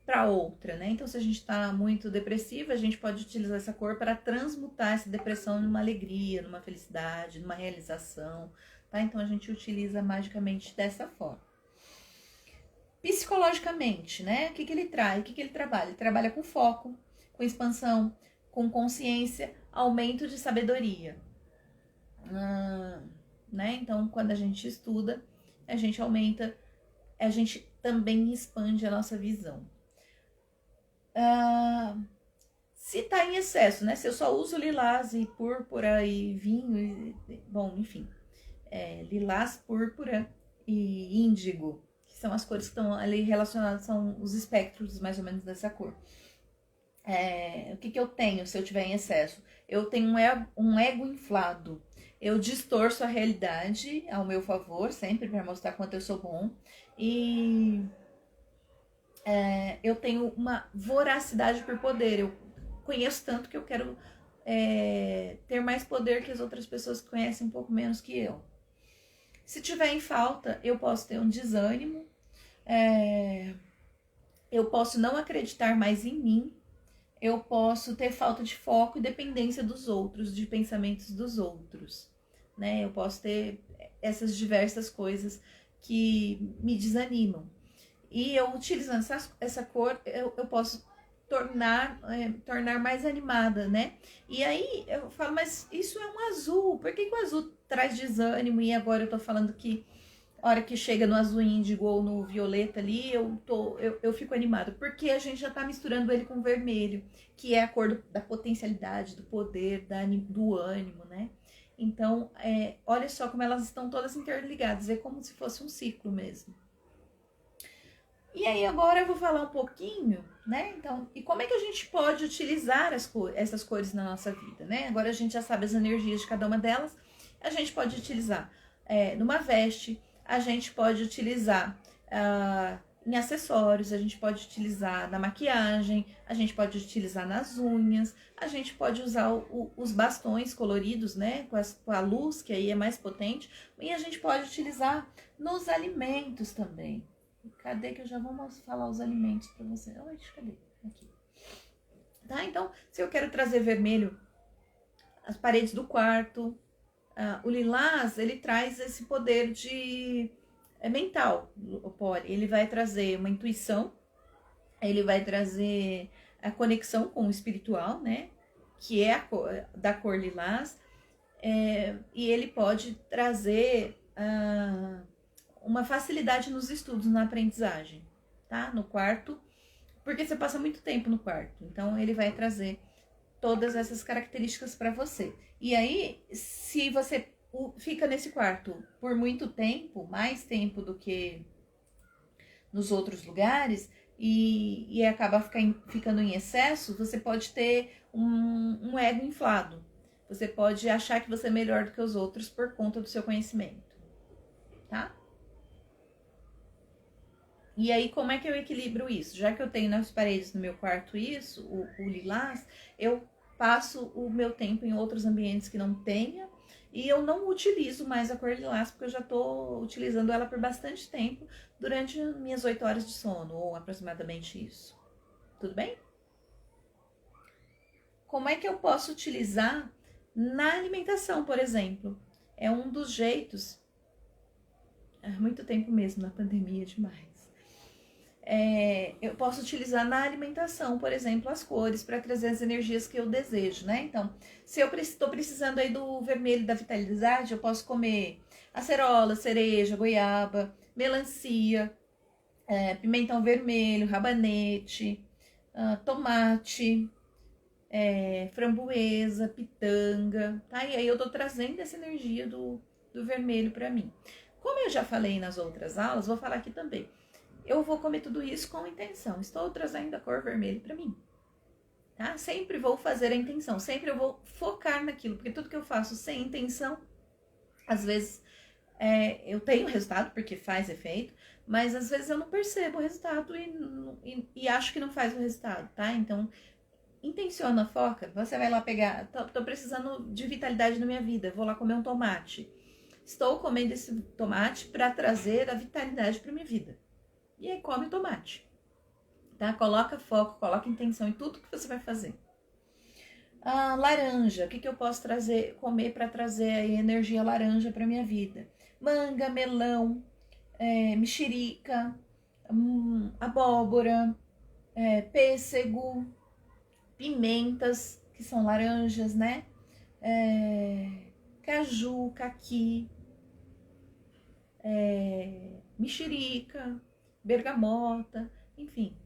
para outra, né? Então se a gente está muito depressiva, a gente pode utilizar essa cor para transmutar essa depressão numa alegria, numa felicidade, numa realização, tá? Então a gente utiliza magicamente dessa forma. Psicologicamente, né? O que ele traz? O que ele trabalha? Ele trabalha com foco, com expansão, com consciência, aumento de sabedoria. Né? Então, quando a gente estuda, a gente aumenta, a gente também expande a nossa visão. Se tá em excesso, né? Se eu só uso lilás e púrpura e vinho, bom, enfim, lilás, púrpura e índigo, que são as cores que estão ali relacionadas, são os espectros mais ou menos dessa cor. O que eu tenho se eu tiver em excesso? Eu tenho um ego inflado. Eu distorço a realidade ao meu favor, sempre para mostrar quanto eu sou bom. E eu tenho uma voracidade por poder. Eu conheço tanto que eu quero ter mais poder que as outras pessoas que conhecem um pouco menos que eu. Se tiver em falta, eu posso ter um desânimo. Eu posso não acreditar mais em mim. Eu posso ter falta de foco e dependência dos outros, de pensamentos dos outros, né? Eu posso ter essas diversas coisas que me desanimam. E eu utilizando essa cor, eu posso tornar mais animada, né? E aí eu falo, mas isso é um azul, por que o azul traz desânimo? E agora eu tô falando que a hora que chega no azul índigo ou no violeta ali, eu fico animada, porque a gente já tá misturando ele com vermelho, que é a cor da potencialidade, do poder, do ânimo, né? Então, olha só como elas estão todas interligadas, é como se fosse um ciclo mesmo. E aí agora eu vou falar um pouquinho, né? Então, e como é que a gente pode utilizar essas cores na nossa vida, né? Agora a gente já sabe as energias de cada uma delas, a gente pode utilizar numa veste, a gente pode utilizar em acessórios, a gente pode utilizar na maquiagem, a gente pode utilizar nas unhas, a gente pode usar os bastões coloridos, né? Com a luz, que aí é mais potente, e a gente pode utilizar nos alimentos também. Cadê que eu já vou falar os alimentos para você? Cadê? Aqui. Tá? Então, se eu quero trazer vermelho, as paredes do quarto, o lilás, ele traz esse poder mental, o poli. Ele vai trazer uma intuição, ele vai trazer a conexão com o espiritual, né? Que é da cor lilás. E ele pode trazer uma facilidade nos estudos, na aprendizagem, tá? No quarto, porque você passa muito tempo no quarto, então ele vai trazer todas essas características para você. E aí, se você fica nesse quarto por muito tempo, mais tempo do que nos outros lugares, e acaba ficando em excesso, você pode ter um ego inflado. Você pode achar que você é melhor do que os outros por conta do seu conhecimento, tá? E aí, como é que eu equilibro isso? Já que eu tenho nas paredes do meu quarto isso, o lilás, eu passo o meu tempo em outros ambientes que não tenha, e eu não utilizo mais a cor lilás, porque eu já estou utilizando ela por bastante tempo, durante minhas 8 horas de sono, ou aproximadamente isso. Tudo bem? Como é que eu posso utilizar na alimentação, por exemplo? É um dos jeitos, há muito tempo mesmo, na pandemia demais. Eu posso utilizar na alimentação, por exemplo, as cores para trazer as energias que eu desejo, né? Então, se eu estou precisando aí do vermelho da vitalidade, eu posso comer acerola, cereja, goiaba, melancia, pimentão vermelho, rabanete, tomate, framboesa, pitanga, tá? E aí eu tô trazendo essa energia do vermelho para mim. Como eu já falei nas outras aulas, vou falar aqui também. Eu vou comer tudo isso com intenção. Estou trazendo a cor vermelha para mim. Tá? Sempre vou fazer a intenção. Sempre eu vou focar naquilo. Porque tudo que eu faço sem intenção, às vezes eu tenho resultado, porque faz efeito. Mas às vezes eu não percebo o resultado e acho que não faz o resultado, tá? Então, intenciona, foca. Você vai lá pegar... Tô precisando de vitalidade na minha vida. Vou lá comer um tomate. Estou comendo esse tomate para trazer a vitalidade para minha vida. E aí come o tomate, tá? Coloca foco, coloca intenção em tudo que você vai fazer. Laranja, o que eu posso comer para trazer aí energia laranja para minha vida? Manga, melão, mexerica, abóbora, pêssego, pimentas, que são laranjas, né? Caju, caqui, mexerica, bergamota, enfim.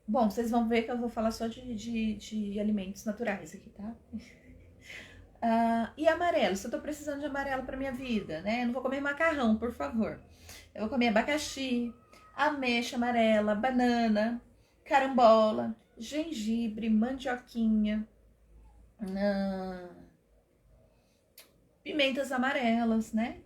Bom, vocês vão ver que eu vou falar só de alimentos naturais aqui, tá? E amarelo, se eu tô precisando de amarelo pra minha vida, né? Eu não vou comer macarrão, por favor. Eu vou comer abacaxi, ameixa amarela, banana, carambola, gengibre, mandioquinha, pimentas amarelas, né?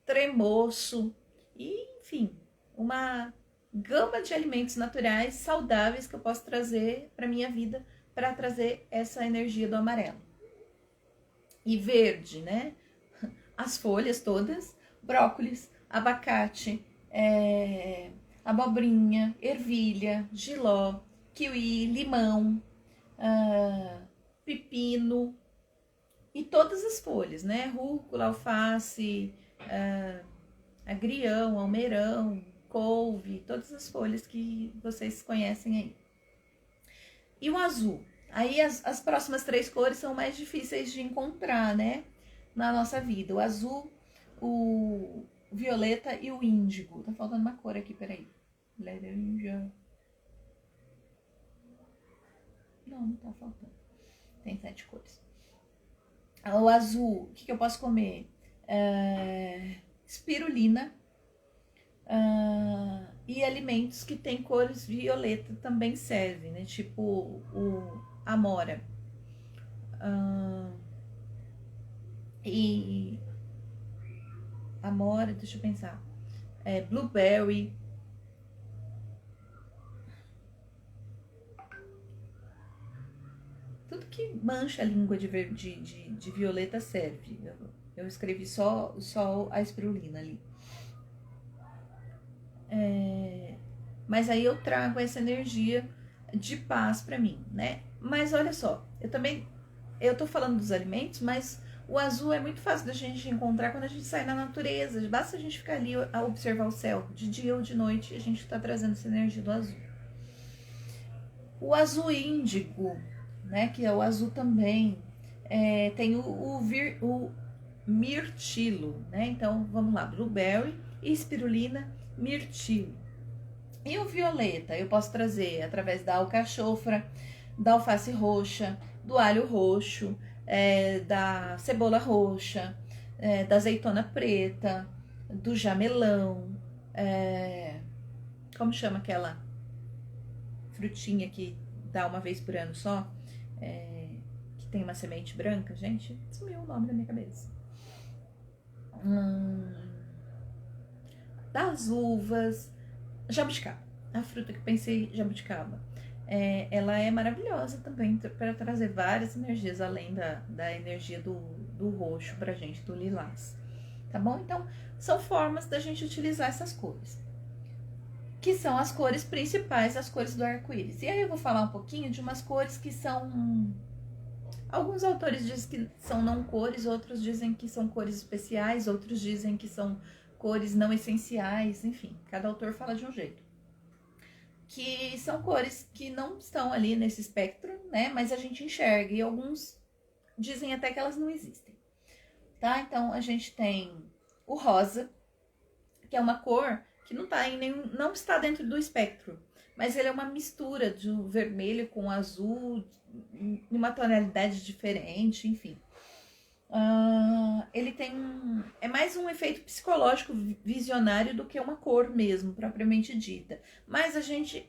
Tremoço, e, enfim, uma gama de alimentos naturais saudáveis que eu posso trazer para minha vida para trazer essa energia do amarelo. E verde, né? As folhas todas, brócolis, abacate, abobrinha, ervilha, jiló, kiwi, limão, pepino E todas as folhas, né? Rúcula, alface, agrião, almeirão, couve, todas as folhas que vocês conhecem aí. E o azul? Aí as próximas 3 cores são mais difíceis de encontrar, né? Na nossa vida. O azul, o violeta e o índigo. Tá faltando uma cor aqui, peraí. Laranja. Não tá faltando. Tem 7 cores. O azul, o que eu posso comer? Espirulina. E alimentos que tem cores violeta também servem, né? Tipo a amora. E amora, deixa eu pensar. Blueberry. Tudo que mancha a língua de violeta serve. Eu escrevi só a espirulina ali. Mas aí eu trago essa energia de paz pra mim, né? Mas olha só, eu tô falando dos alimentos, mas o azul é muito fácil da gente encontrar quando a gente sai na natureza. Basta a gente ficar ali a observar o céu, de dia ou de noite, a gente tá trazendo essa energia do azul. O azul índigo, né, que é o azul também, tem o mirtilo, né? Então, vamos lá, blueberry, espirulina, mirtilo. E o violeta, eu posso trazer através da alcachofra, da alface roxa, do alho roxo, da cebola roxa, da azeitona preta, do jamelão, como chama aquela frutinha que dá uma vez por ano só, que tem uma semente branca, gente, sumiu o nome da minha cabeça. Das uvas, jabuticaba, a fruta que pensei, jabuticaba. Ela é maravilhosa também para trazer várias energias, além da energia do roxo pra gente, do lilás. Tá bom? Então, são formas da gente utilizar essas cores, que são as cores principais, as cores do arco-íris. E aí eu vou falar um pouquinho de umas cores que são... Alguns autores dizem que são não cores, outros dizem que são cores especiais, outros dizem que são cores não essenciais, enfim, cada autor fala de um jeito. Que são cores que não estão ali nesse espectro, né? Mas a gente enxerga, e alguns dizem até que elas não existem, tá? Então a gente tem o rosa, que é uma cor que não está dentro do espectro, mas ele é uma mistura de vermelho com azul, em uma tonalidade diferente, enfim. Ele tem é mais um efeito psicológico visionário do que uma cor mesmo, propriamente dita. Mas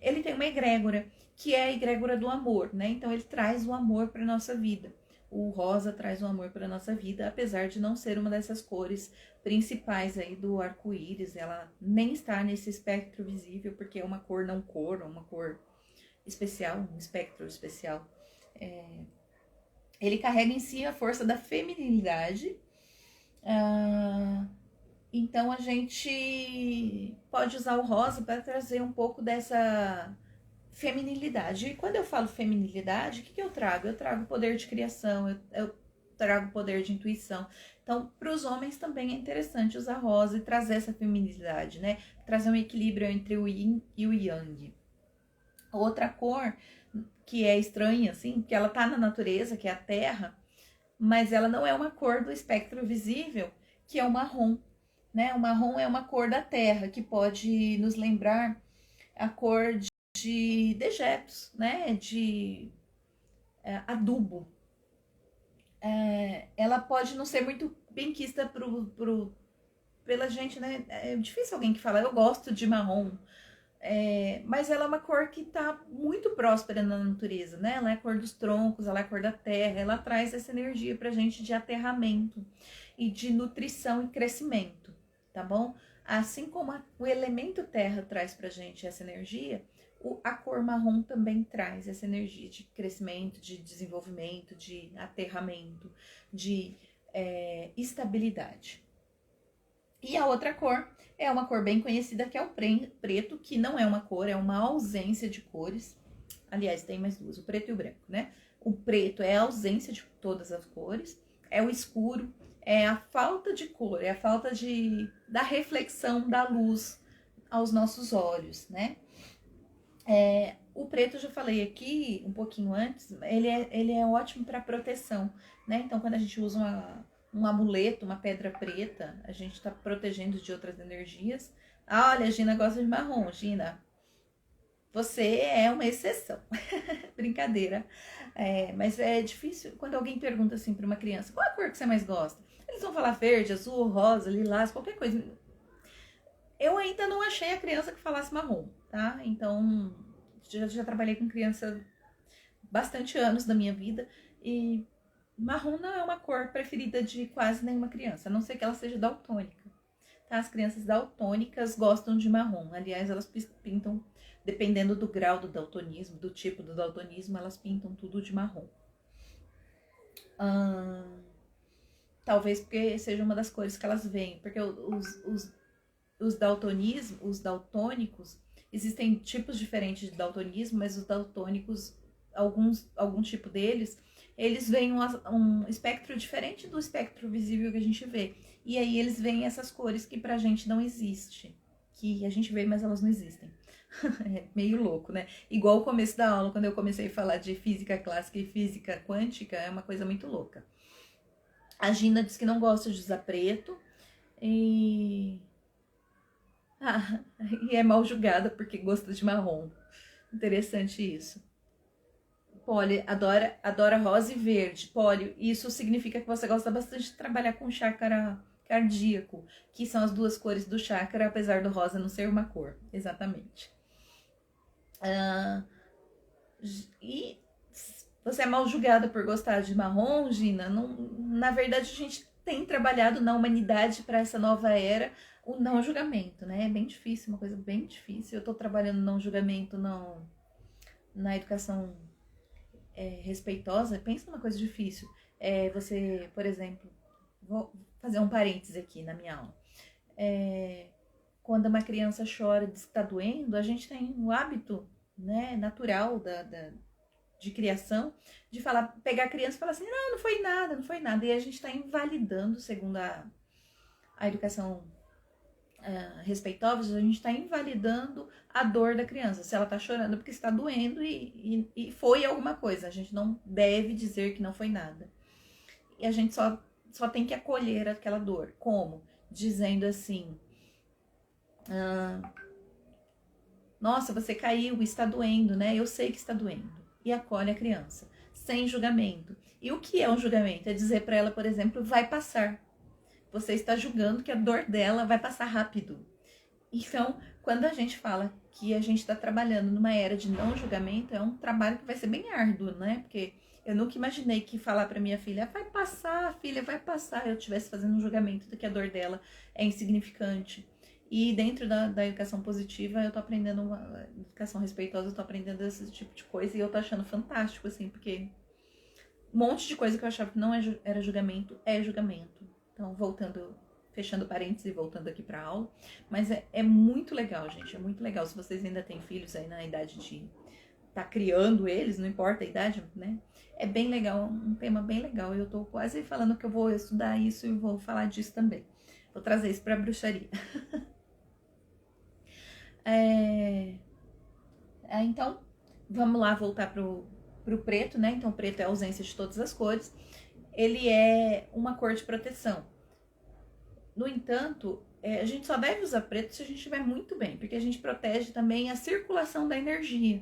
ele tem uma egrégora, que é a egrégora do amor, né? Então ele traz o amor para nossa vida. O rosa traz o amor para nossa vida, apesar de não ser uma dessas cores principais aí do arco-íris. Ela nem está nesse espectro visível, porque é uma cor não cor, uma cor especial, um espectro especial. Ele carrega em si a força da feminilidade. Então a gente pode usar o rosa para trazer um pouco dessa feminilidade. E quando eu falo feminilidade, o que eu trago? Eu trago poder de criação, eu trago poder de intuição. Então, para os homens também é interessante usar rosa e trazer essa feminilidade, né? Trazer um equilíbrio entre o yin e o yang. Outra cor que é estranha, assim, porque ela tá na natureza, que é a terra, mas ela não é uma cor do espectro visível, que é o marrom, né? O marrom é uma cor da terra, que pode nos lembrar a cor de dejetos, né? De adubo. Ela pode não ser muito benquista pela gente, né? É difícil alguém que fala, eu gosto de marrom. Mas ela é uma cor que está muito próspera na natureza, né? Ela é a cor dos troncos, ela é a cor da terra, ela traz essa energia pra gente de aterramento e de nutrição e crescimento, tá bom? Assim como o elemento terra traz pra gente essa energia, a cor marrom também traz essa energia de crescimento, de desenvolvimento, de aterramento, de estabilidade. E a outra cor é uma cor bem conhecida, que é o preto, que não é uma cor, é uma ausência de cores. Aliás, tem mais duas, o preto e o branco, né? O preto é a ausência de todas as cores. é o escuro, é a falta de cor, é a falta da reflexão da luz aos nossos olhos, né? O preto, eu já falei aqui um pouquinho antes, ele é ótimo para proteção, né? Então, quando a gente usa um amuleto, uma pedra preta, a gente está protegendo de outras energias. Ah, olha, a Gina gosta de marrom. Gina, você é uma exceção. Brincadeira. Mas é difícil quando alguém pergunta assim para uma criança: qual é a cor que você mais gosta? Eles vão falar verde, azul, rosa, lilás, qualquer coisa. Eu ainda não achei a criança que falasse marrom, tá? Então, já trabalhei com criança bastante anos da minha vida e marrom não é uma cor preferida de quase nenhuma criança, a não ser que ela seja daltônica. Tá? As crianças daltônicas gostam de marrom. Aliás, elas pintam, dependendo do grau do daltonismo, do tipo do daltonismo, elas pintam tudo de marrom. Talvez porque seja uma das cores que elas veem, porque os daltônicos, existem tipos diferentes de daltonismo, mas os daltônicos, algum tipo deles, eles veem um espectro diferente do espectro visível que a gente vê. E aí eles veem essas cores que pra gente não existe. Que a gente vê, mas elas não existem. É meio louco, né? Igual o começo da aula, quando eu comecei a falar de física clássica e física quântica, é uma coisa muito louca. A Gina diz que não gosta de usar preto e é mal julgada porque gosta de marrom. Interessante isso. Polly adora rosa e verde. Polly, isso significa que você gosta bastante de trabalhar com chakra cardíaco, que são as duas cores do chakra, apesar do rosa não ser uma cor. Exatamente. E você é mal julgada por gostar de marrom, Gina? Não, na verdade, a gente tem trabalhado na humanidade para essa nova era o não julgamento, né? É bem difícil, uma coisa bem difícil. Eu tô trabalhando não julgamento na educação respeitosa. Pensa numa coisa difícil. Você, por exemplo, vou fazer um parêntese aqui na minha aula. Quando uma criança chora diz que tá doendo, a gente tem o hábito, né, natural de criação, de pegar a criança e falar assim, não foi nada, não foi nada. E a gente está invalidando, segundo a educação respeitosa, a gente está invalidando a dor da criança. Se ela está chorando porque está doendo e foi alguma coisa. A gente não deve dizer que não foi nada. E a gente só tem que acolher aquela dor. Como? Dizendo assim, nossa, você caiu, está doendo, né? Eu sei que está doendo. E acolhe a criança, sem julgamento. E o que é um julgamento? É dizer para ela, por exemplo, vai passar. Você está julgando que a dor dela vai passar rápido. Então, quando a gente fala que a gente está trabalhando numa era de não julgamento, é um trabalho que vai ser bem árduo, né? Porque eu nunca imaginei que falar para minha filha, vai passar, filha, vai passar, eu estivesse fazendo um julgamento de que a dor dela é insignificante. E dentro da educação positiva, eu tô aprendendo uma educação respeitosa, eu tô aprendendo esse tipo de coisa e eu tô achando fantástico, assim, porque um monte de coisa que eu achava que não era julgamento, é julgamento. Então, fechando parênteses e voltando aqui pra aula. Mas é muito legal, gente, é muito legal. Se vocês ainda têm filhos aí na idade de tá criando eles, não importa a idade, né? É bem legal, um tema bem legal. Eu tô quase falando que eu vou estudar isso e vou falar disso também. Vou trazer isso pra bruxaria. Então, vamos lá voltar pro preto, né? Então, o preto é a ausência de todas as cores. Ele é uma cor de proteção. No entanto, a gente só deve usar preto se a gente estiver muito bem, porque a gente protege também a circulação da energia,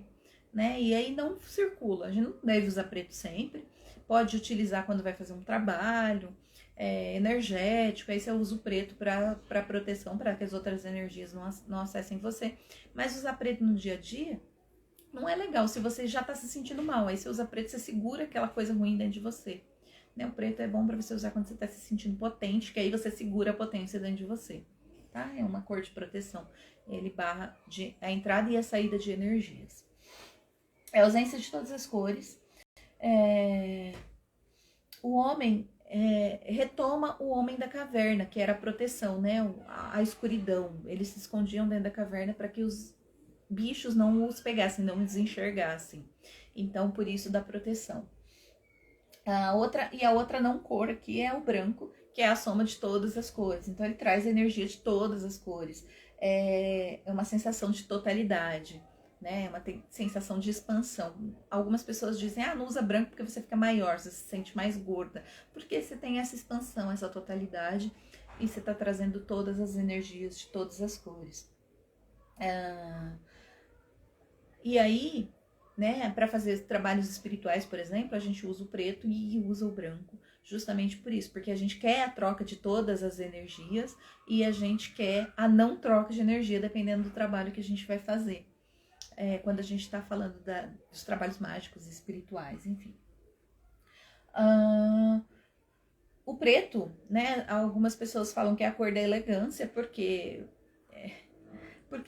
né? E aí não circula. A gente não deve usar preto sempre. Pode utilizar quando vai fazer um trabalho energético, aí você usa o preto para proteção, para que as outras energias não acessem você. Mas usar preto no dia a dia não é legal se você já tá se sentindo mal. Aí você usa preto, você segura aquela coisa ruim dentro de você. Né? O preto é bom para você usar quando você tá se sentindo potente, que aí você segura a potência dentro de você. Tá? É uma cor de proteção. Ele barra a entrada e a saída de energias. É a ausência de todas as cores. O homem retoma o homem da caverna, que era a proteção, né? A escuridão. Eles se escondiam dentro da caverna para que os bichos não os pegassem, não os enxergassem. Então, por isso da proteção. A outra não cor aqui é o branco, que é a soma de todas as cores. Então ele traz a energia de todas as cores. É uma sensação de totalidade, né? É uma sensação de expansão. Algumas pessoas dizem, não usa branco porque você fica maior, você se sente mais gorda. Porque você tem essa expansão, essa totalidade, e você está trazendo todas as energias de todas as cores. E aí, né, para fazer trabalhos espirituais, por exemplo, a gente usa o preto e usa o branco, justamente por isso, porque a gente quer a troca de todas as energias e a gente quer a não troca de energia, dependendo do trabalho que a gente vai fazer. Quando a gente está falando dos trabalhos mágicos, espirituais, enfim. O preto, né, algumas pessoas falam que é a cor da elegância, porque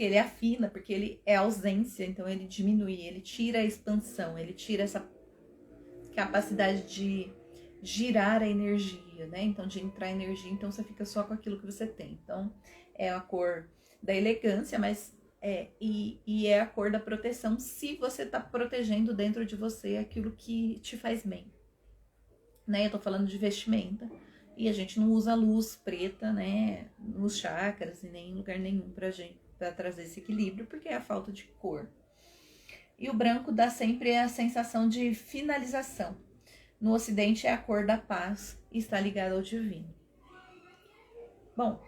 ele afina, porque ele é ausência, então ele diminui, ele tira a expansão, ele tira essa capacidade de girar a energia, né? Então, de entrar energia, então você fica só com aquilo que você tem. Então, é a cor da elegância, mas e é a cor da proteção, se você tá protegendo dentro de você aquilo que te faz bem. Né? Eu tô falando de vestimenta, e a gente não usa luz preta, né, nos chakras e nem em lugar nenhum para trazer esse equilíbrio, porque é a falta de cor. E o branco dá sempre a sensação de finalização. No Ocidente é a cor da paz e está ligada ao divino. Bom,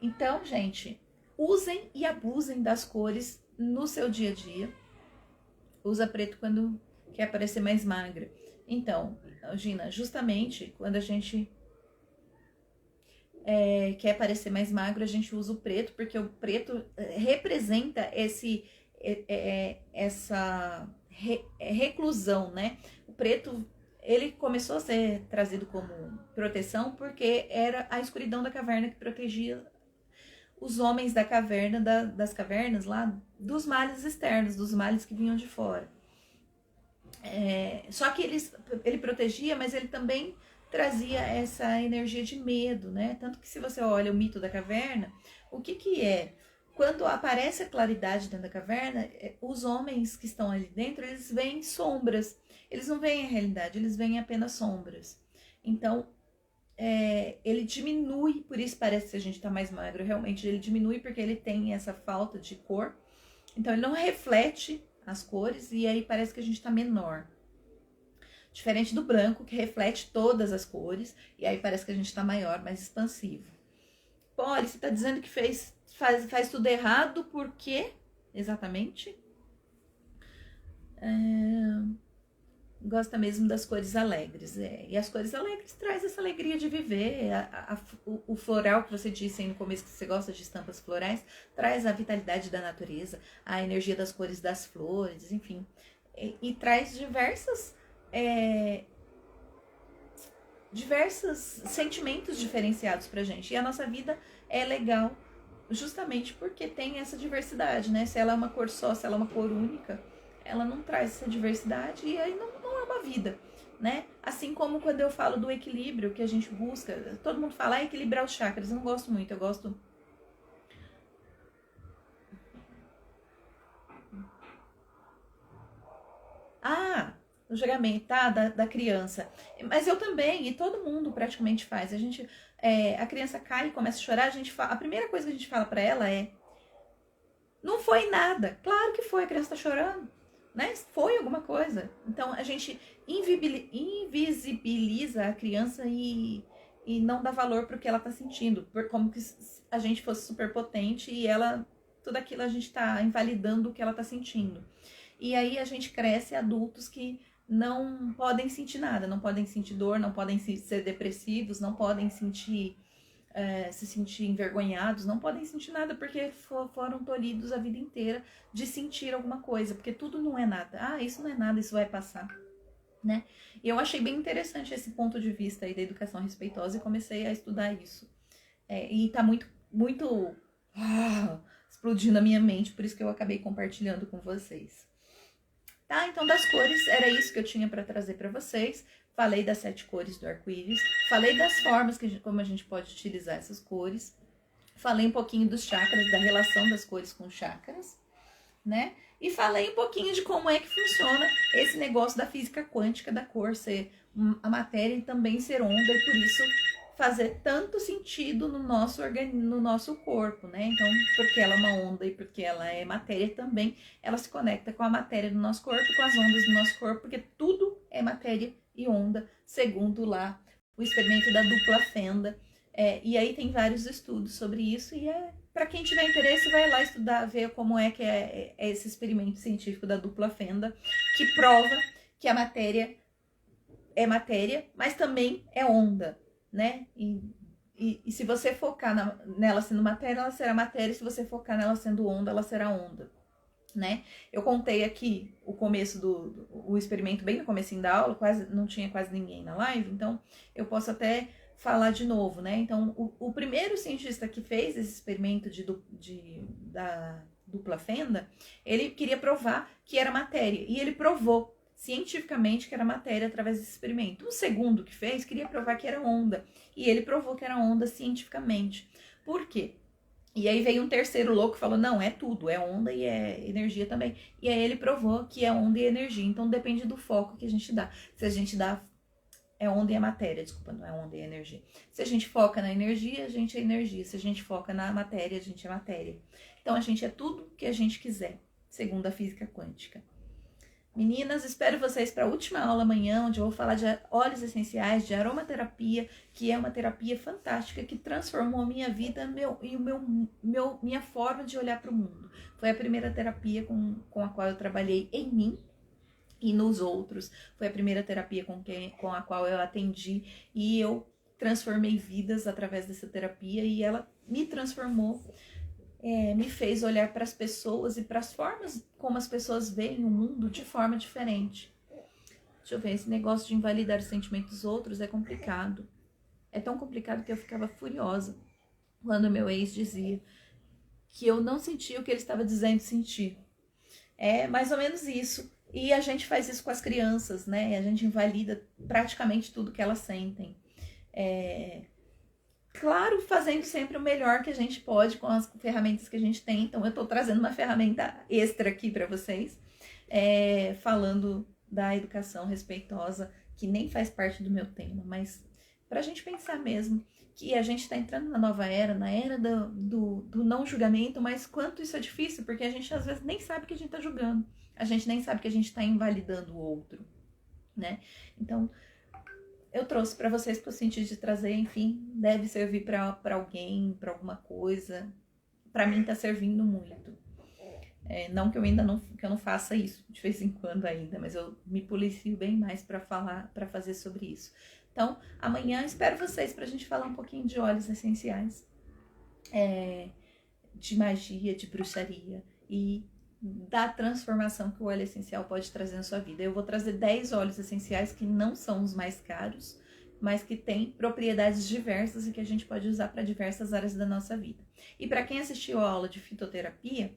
então, gente, usem e abusem das cores no seu dia a dia. Usa preto quando quer parecer mais magra. Então, Gina, justamente quando a gente quer parecer mais magro, a gente usa o preto, porque o preto representa essa reclusão, né? O preto, ele começou a ser trazido como proteção porque era a escuridão da caverna que protegia os homens da caverna, das cavernas lá, dos males externos, dos males que vinham de fora. Só que ele protegia, mas ele também trazia essa energia de medo, né? Tanto que se você olha o mito da caverna, o que é? Quando aparece a claridade dentro da caverna, os homens que estão ali dentro, eles veem sombras. Eles não veem a realidade, eles veem apenas sombras. Então, ele diminui, por isso parece que a gente está mais magro, realmente ele diminui porque ele tem essa falta de cor. Então, ele não reflete as cores e aí parece que a gente está menor. Diferente do branco, que reflete todas as cores, e aí parece que a gente está maior, mais expansivo. Olha, você está dizendo que faz tudo errado, por quê? Exatamente. Gosta mesmo das cores alegres. E as cores alegres traz essa alegria de viver. O floral que você disse aí no começo, que você gosta de estampas florais, traz a vitalidade da natureza, a energia das cores das flores, enfim. E traz diversos sentimentos diferenciados pra gente. E a nossa vida é legal justamente porque tem essa diversidade, né? Se ela é uma cor só, se ela é uma cor única, ela não traz essa diversidade e aí não é uma vida, né? Assim como quando eu falo do equilíbrio que a gente busca, todo mundo fala equilibrar os chakras, eu não gosto muito, eu gosto... o julgamento, tá? Da criança. Mas eu também, e todo mundo praticamente faz. A criança cai e começa a chorar, a primeira coisa que a gente fala pra ela é: não foi nada. Claro que foi, a criança tá chorando, né? Foi alguma coisa. Então a gente invisibiliza a criança e não dá valor pro que ela tá sentindo, como que a gente fosse super potente e tudo aquilo a gente tá invalidando o que ela tá sentindo. E aí a gente cresce adultos que não podem sentir nada, não podem sentir dor, não podem ser depressivos, não podem se sentir envergonhados, não podem sentir nada porque foram tolhidos a vida inteira de sentir alguma coisa, porque tudo não é nada. Isso não é nada, isso vai passar, né? E eu achei bem interessante esse ponto de vista aí da educação respeitosa e comecei a estudar isso. E tá muito explodindo a minha mente, por isso que eu acabei compartilhando com vocês. Tá? Então, das cores, era isso que eu tinha para trazer para vocês. Falei das 7 cores do arco-íris, falei das formas como a gente pode utilizar essas cores, falei um pouquinho dos chakras, da relação das cores com chakras, né? E falei um pouquinho de como é que funciona esse negócio da física quântica, da cor ser a matéria e também ser onda, e por isso fazer tanto sentido no nosso corpo, né? Então, porque ela é uma onda e porque ela é matéria também, ela se conecta com a matéria do nosso corpo, com as ondas do nosso corpo, porque tudo é matéria e onda, segundo lá o experimento da dupla fenda. E aí tem vários estudos sobre isso, e para quem tiver interesse, vai lá estudar, ver como é que é esse experimento científico da dupla fenda, que prova que a matéria é matéria, mas também é onda, né? E se você focar nela sendo matéria, ela será matéria, e se você focar nela sendo onda, ela será onda, né? Eu contei aqui o começo o experimento bem no comecinho da aula, não tinha quase ninguém na live, então eu posso até falar de novo, né? Então, o primeiro cientista que fez esse experimento da dupla fenda, ele queria provar que era matéria, e ele provou cientificamente que era matéria através desse experimento. O segundo que fez queria provar que era onda, e ele provou que era onda cientificamente. Por quê? E aí veio um terceiro louco e falou, não, é tudo, é onda e é energia também. E aí ele provou que é onda e energia, então depende do foco que a gente dá. Se a gente dá, é onda e é matéria, desculpa, não é onda e é energia. Se a gente foca na energia, a gente é energia. Se a gente foca na matéria, a gente é matéria. Então a gente é tudo que a gente quiser, segundo a física quântica. Meninas, espero vocês para a última aula amanhã, onde eu vou falar de óleos essenciais, de aromaterapia, que é uma terapia fantástica que transformou a minha vida e minha forma de olhar para o mundo. Foi a primeira terapia com a qual eu trabalhei em mim e nos outros. Foi a primeira terapia com a qual eu atendi e eu transformei vidas através dessa terapia, e ela me transformou. Me fez olhar para as pessoas e para as formas como as pessoas veem o mundo de forma diferente. Deixa eu ver, esse negócio de invalidar os sentimentos dos outros é complicado. É tão complicado que eu ficava furiosa quando meu ex dizia que eu não sentia o que ele estava dizendo sentir. É mais ou menos isso. E a gente faz isso com as crianças, né? A gente invalida praticamente tudo que elas sentem. Claro, fazendo sempre o melhor que a gente pode com as ferramentas que a gente tem. Então, eu tô trazendo uma ferramenta extra aqui para vocês, falando da educação respeitosa, que nem faz parte do meu tema, mas pra gente pensar mesmo que a gente tá entrando na nova era, na era do não julgamento, mas quanto isso é difícil, porque a gente às vezes nem sabe que a gente tá julgando, a gente nem sabe que a gente tá invalidando o outro, né? Então, eu trouxe para vocês que eu senti de trazer, enfim, deve servir para alguém, para alguma coisa. Para mim tá servindo muito. Não que eu ainda não faça isso de vez em quando ainda, mas eu me policio bem mais para fazer sobre isso. Então, amanhã espero vocês pra gente falar um pouquinho de óleos essenciais, de magia, de bruxaria e da transformação que o óleo essencial pode trazer na sua vida. Eu vou trazer 10 óleos essenciais que não são os mais caros, mas que têm propriedades diversas e que a gente pode usar para diversas áreas da nossa vida. E para quem assistiu a aula de fitoterapia,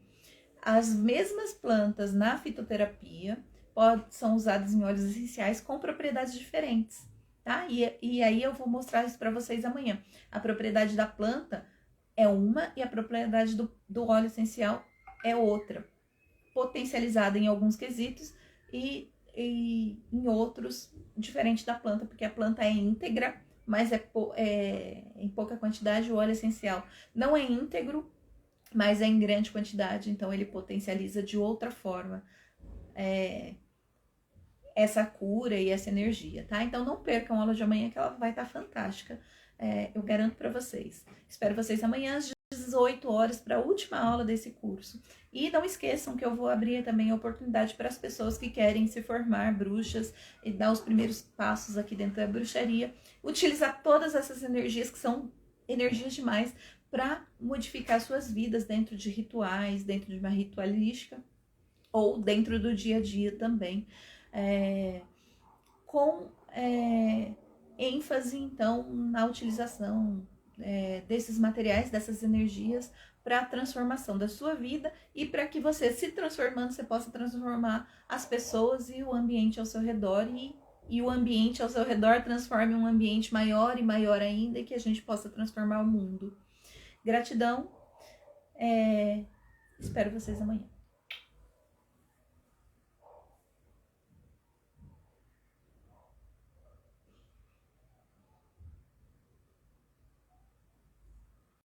as mesmas plantas na fitoterapia são usadas em óleos essenciais com propriedades diferentes, tá? E aí eu vou mostrar isso para vocês amanhã. A propriedade da planta é uma e a propriedade do óleo essencial é outra, potencializada em alguns quesitos e em outros diferente da planta, porque a planta é íntegra, mas em pouca quantidade. O óleo essencial não é íntegro, mas é em grande quantidade, então ele potencializa de outra forma essa cura e essa energia, tá? Então não percam a aula de amanhã, que ela vai estar fantástica, eu garanto para vocês. Espero vocês amanhã às 18 horas para a última aula desse curso. E não esqueçam que eu vou abrir também a oportunidade para as pessoas que querem se formar bruxas e dar os primeiros passos aqui dentro da bruxaria, utilizar todas essas energias que são energias demais para modificar suas vidas dentro de rituais, dentro de uma ritualística ou dentro do dia a dia também, com ênfase então na utilização desses materiais, dessas energias para a transformação da sua vida e para que você, se transformando, você possa transformar as pessoas e o ambiente ao seu redor e o ambiente ao seu redor transforme um ambiente maior e maior ainda, e que a gente possa transformar o mundo. Gratidão, espero vocês amanhã.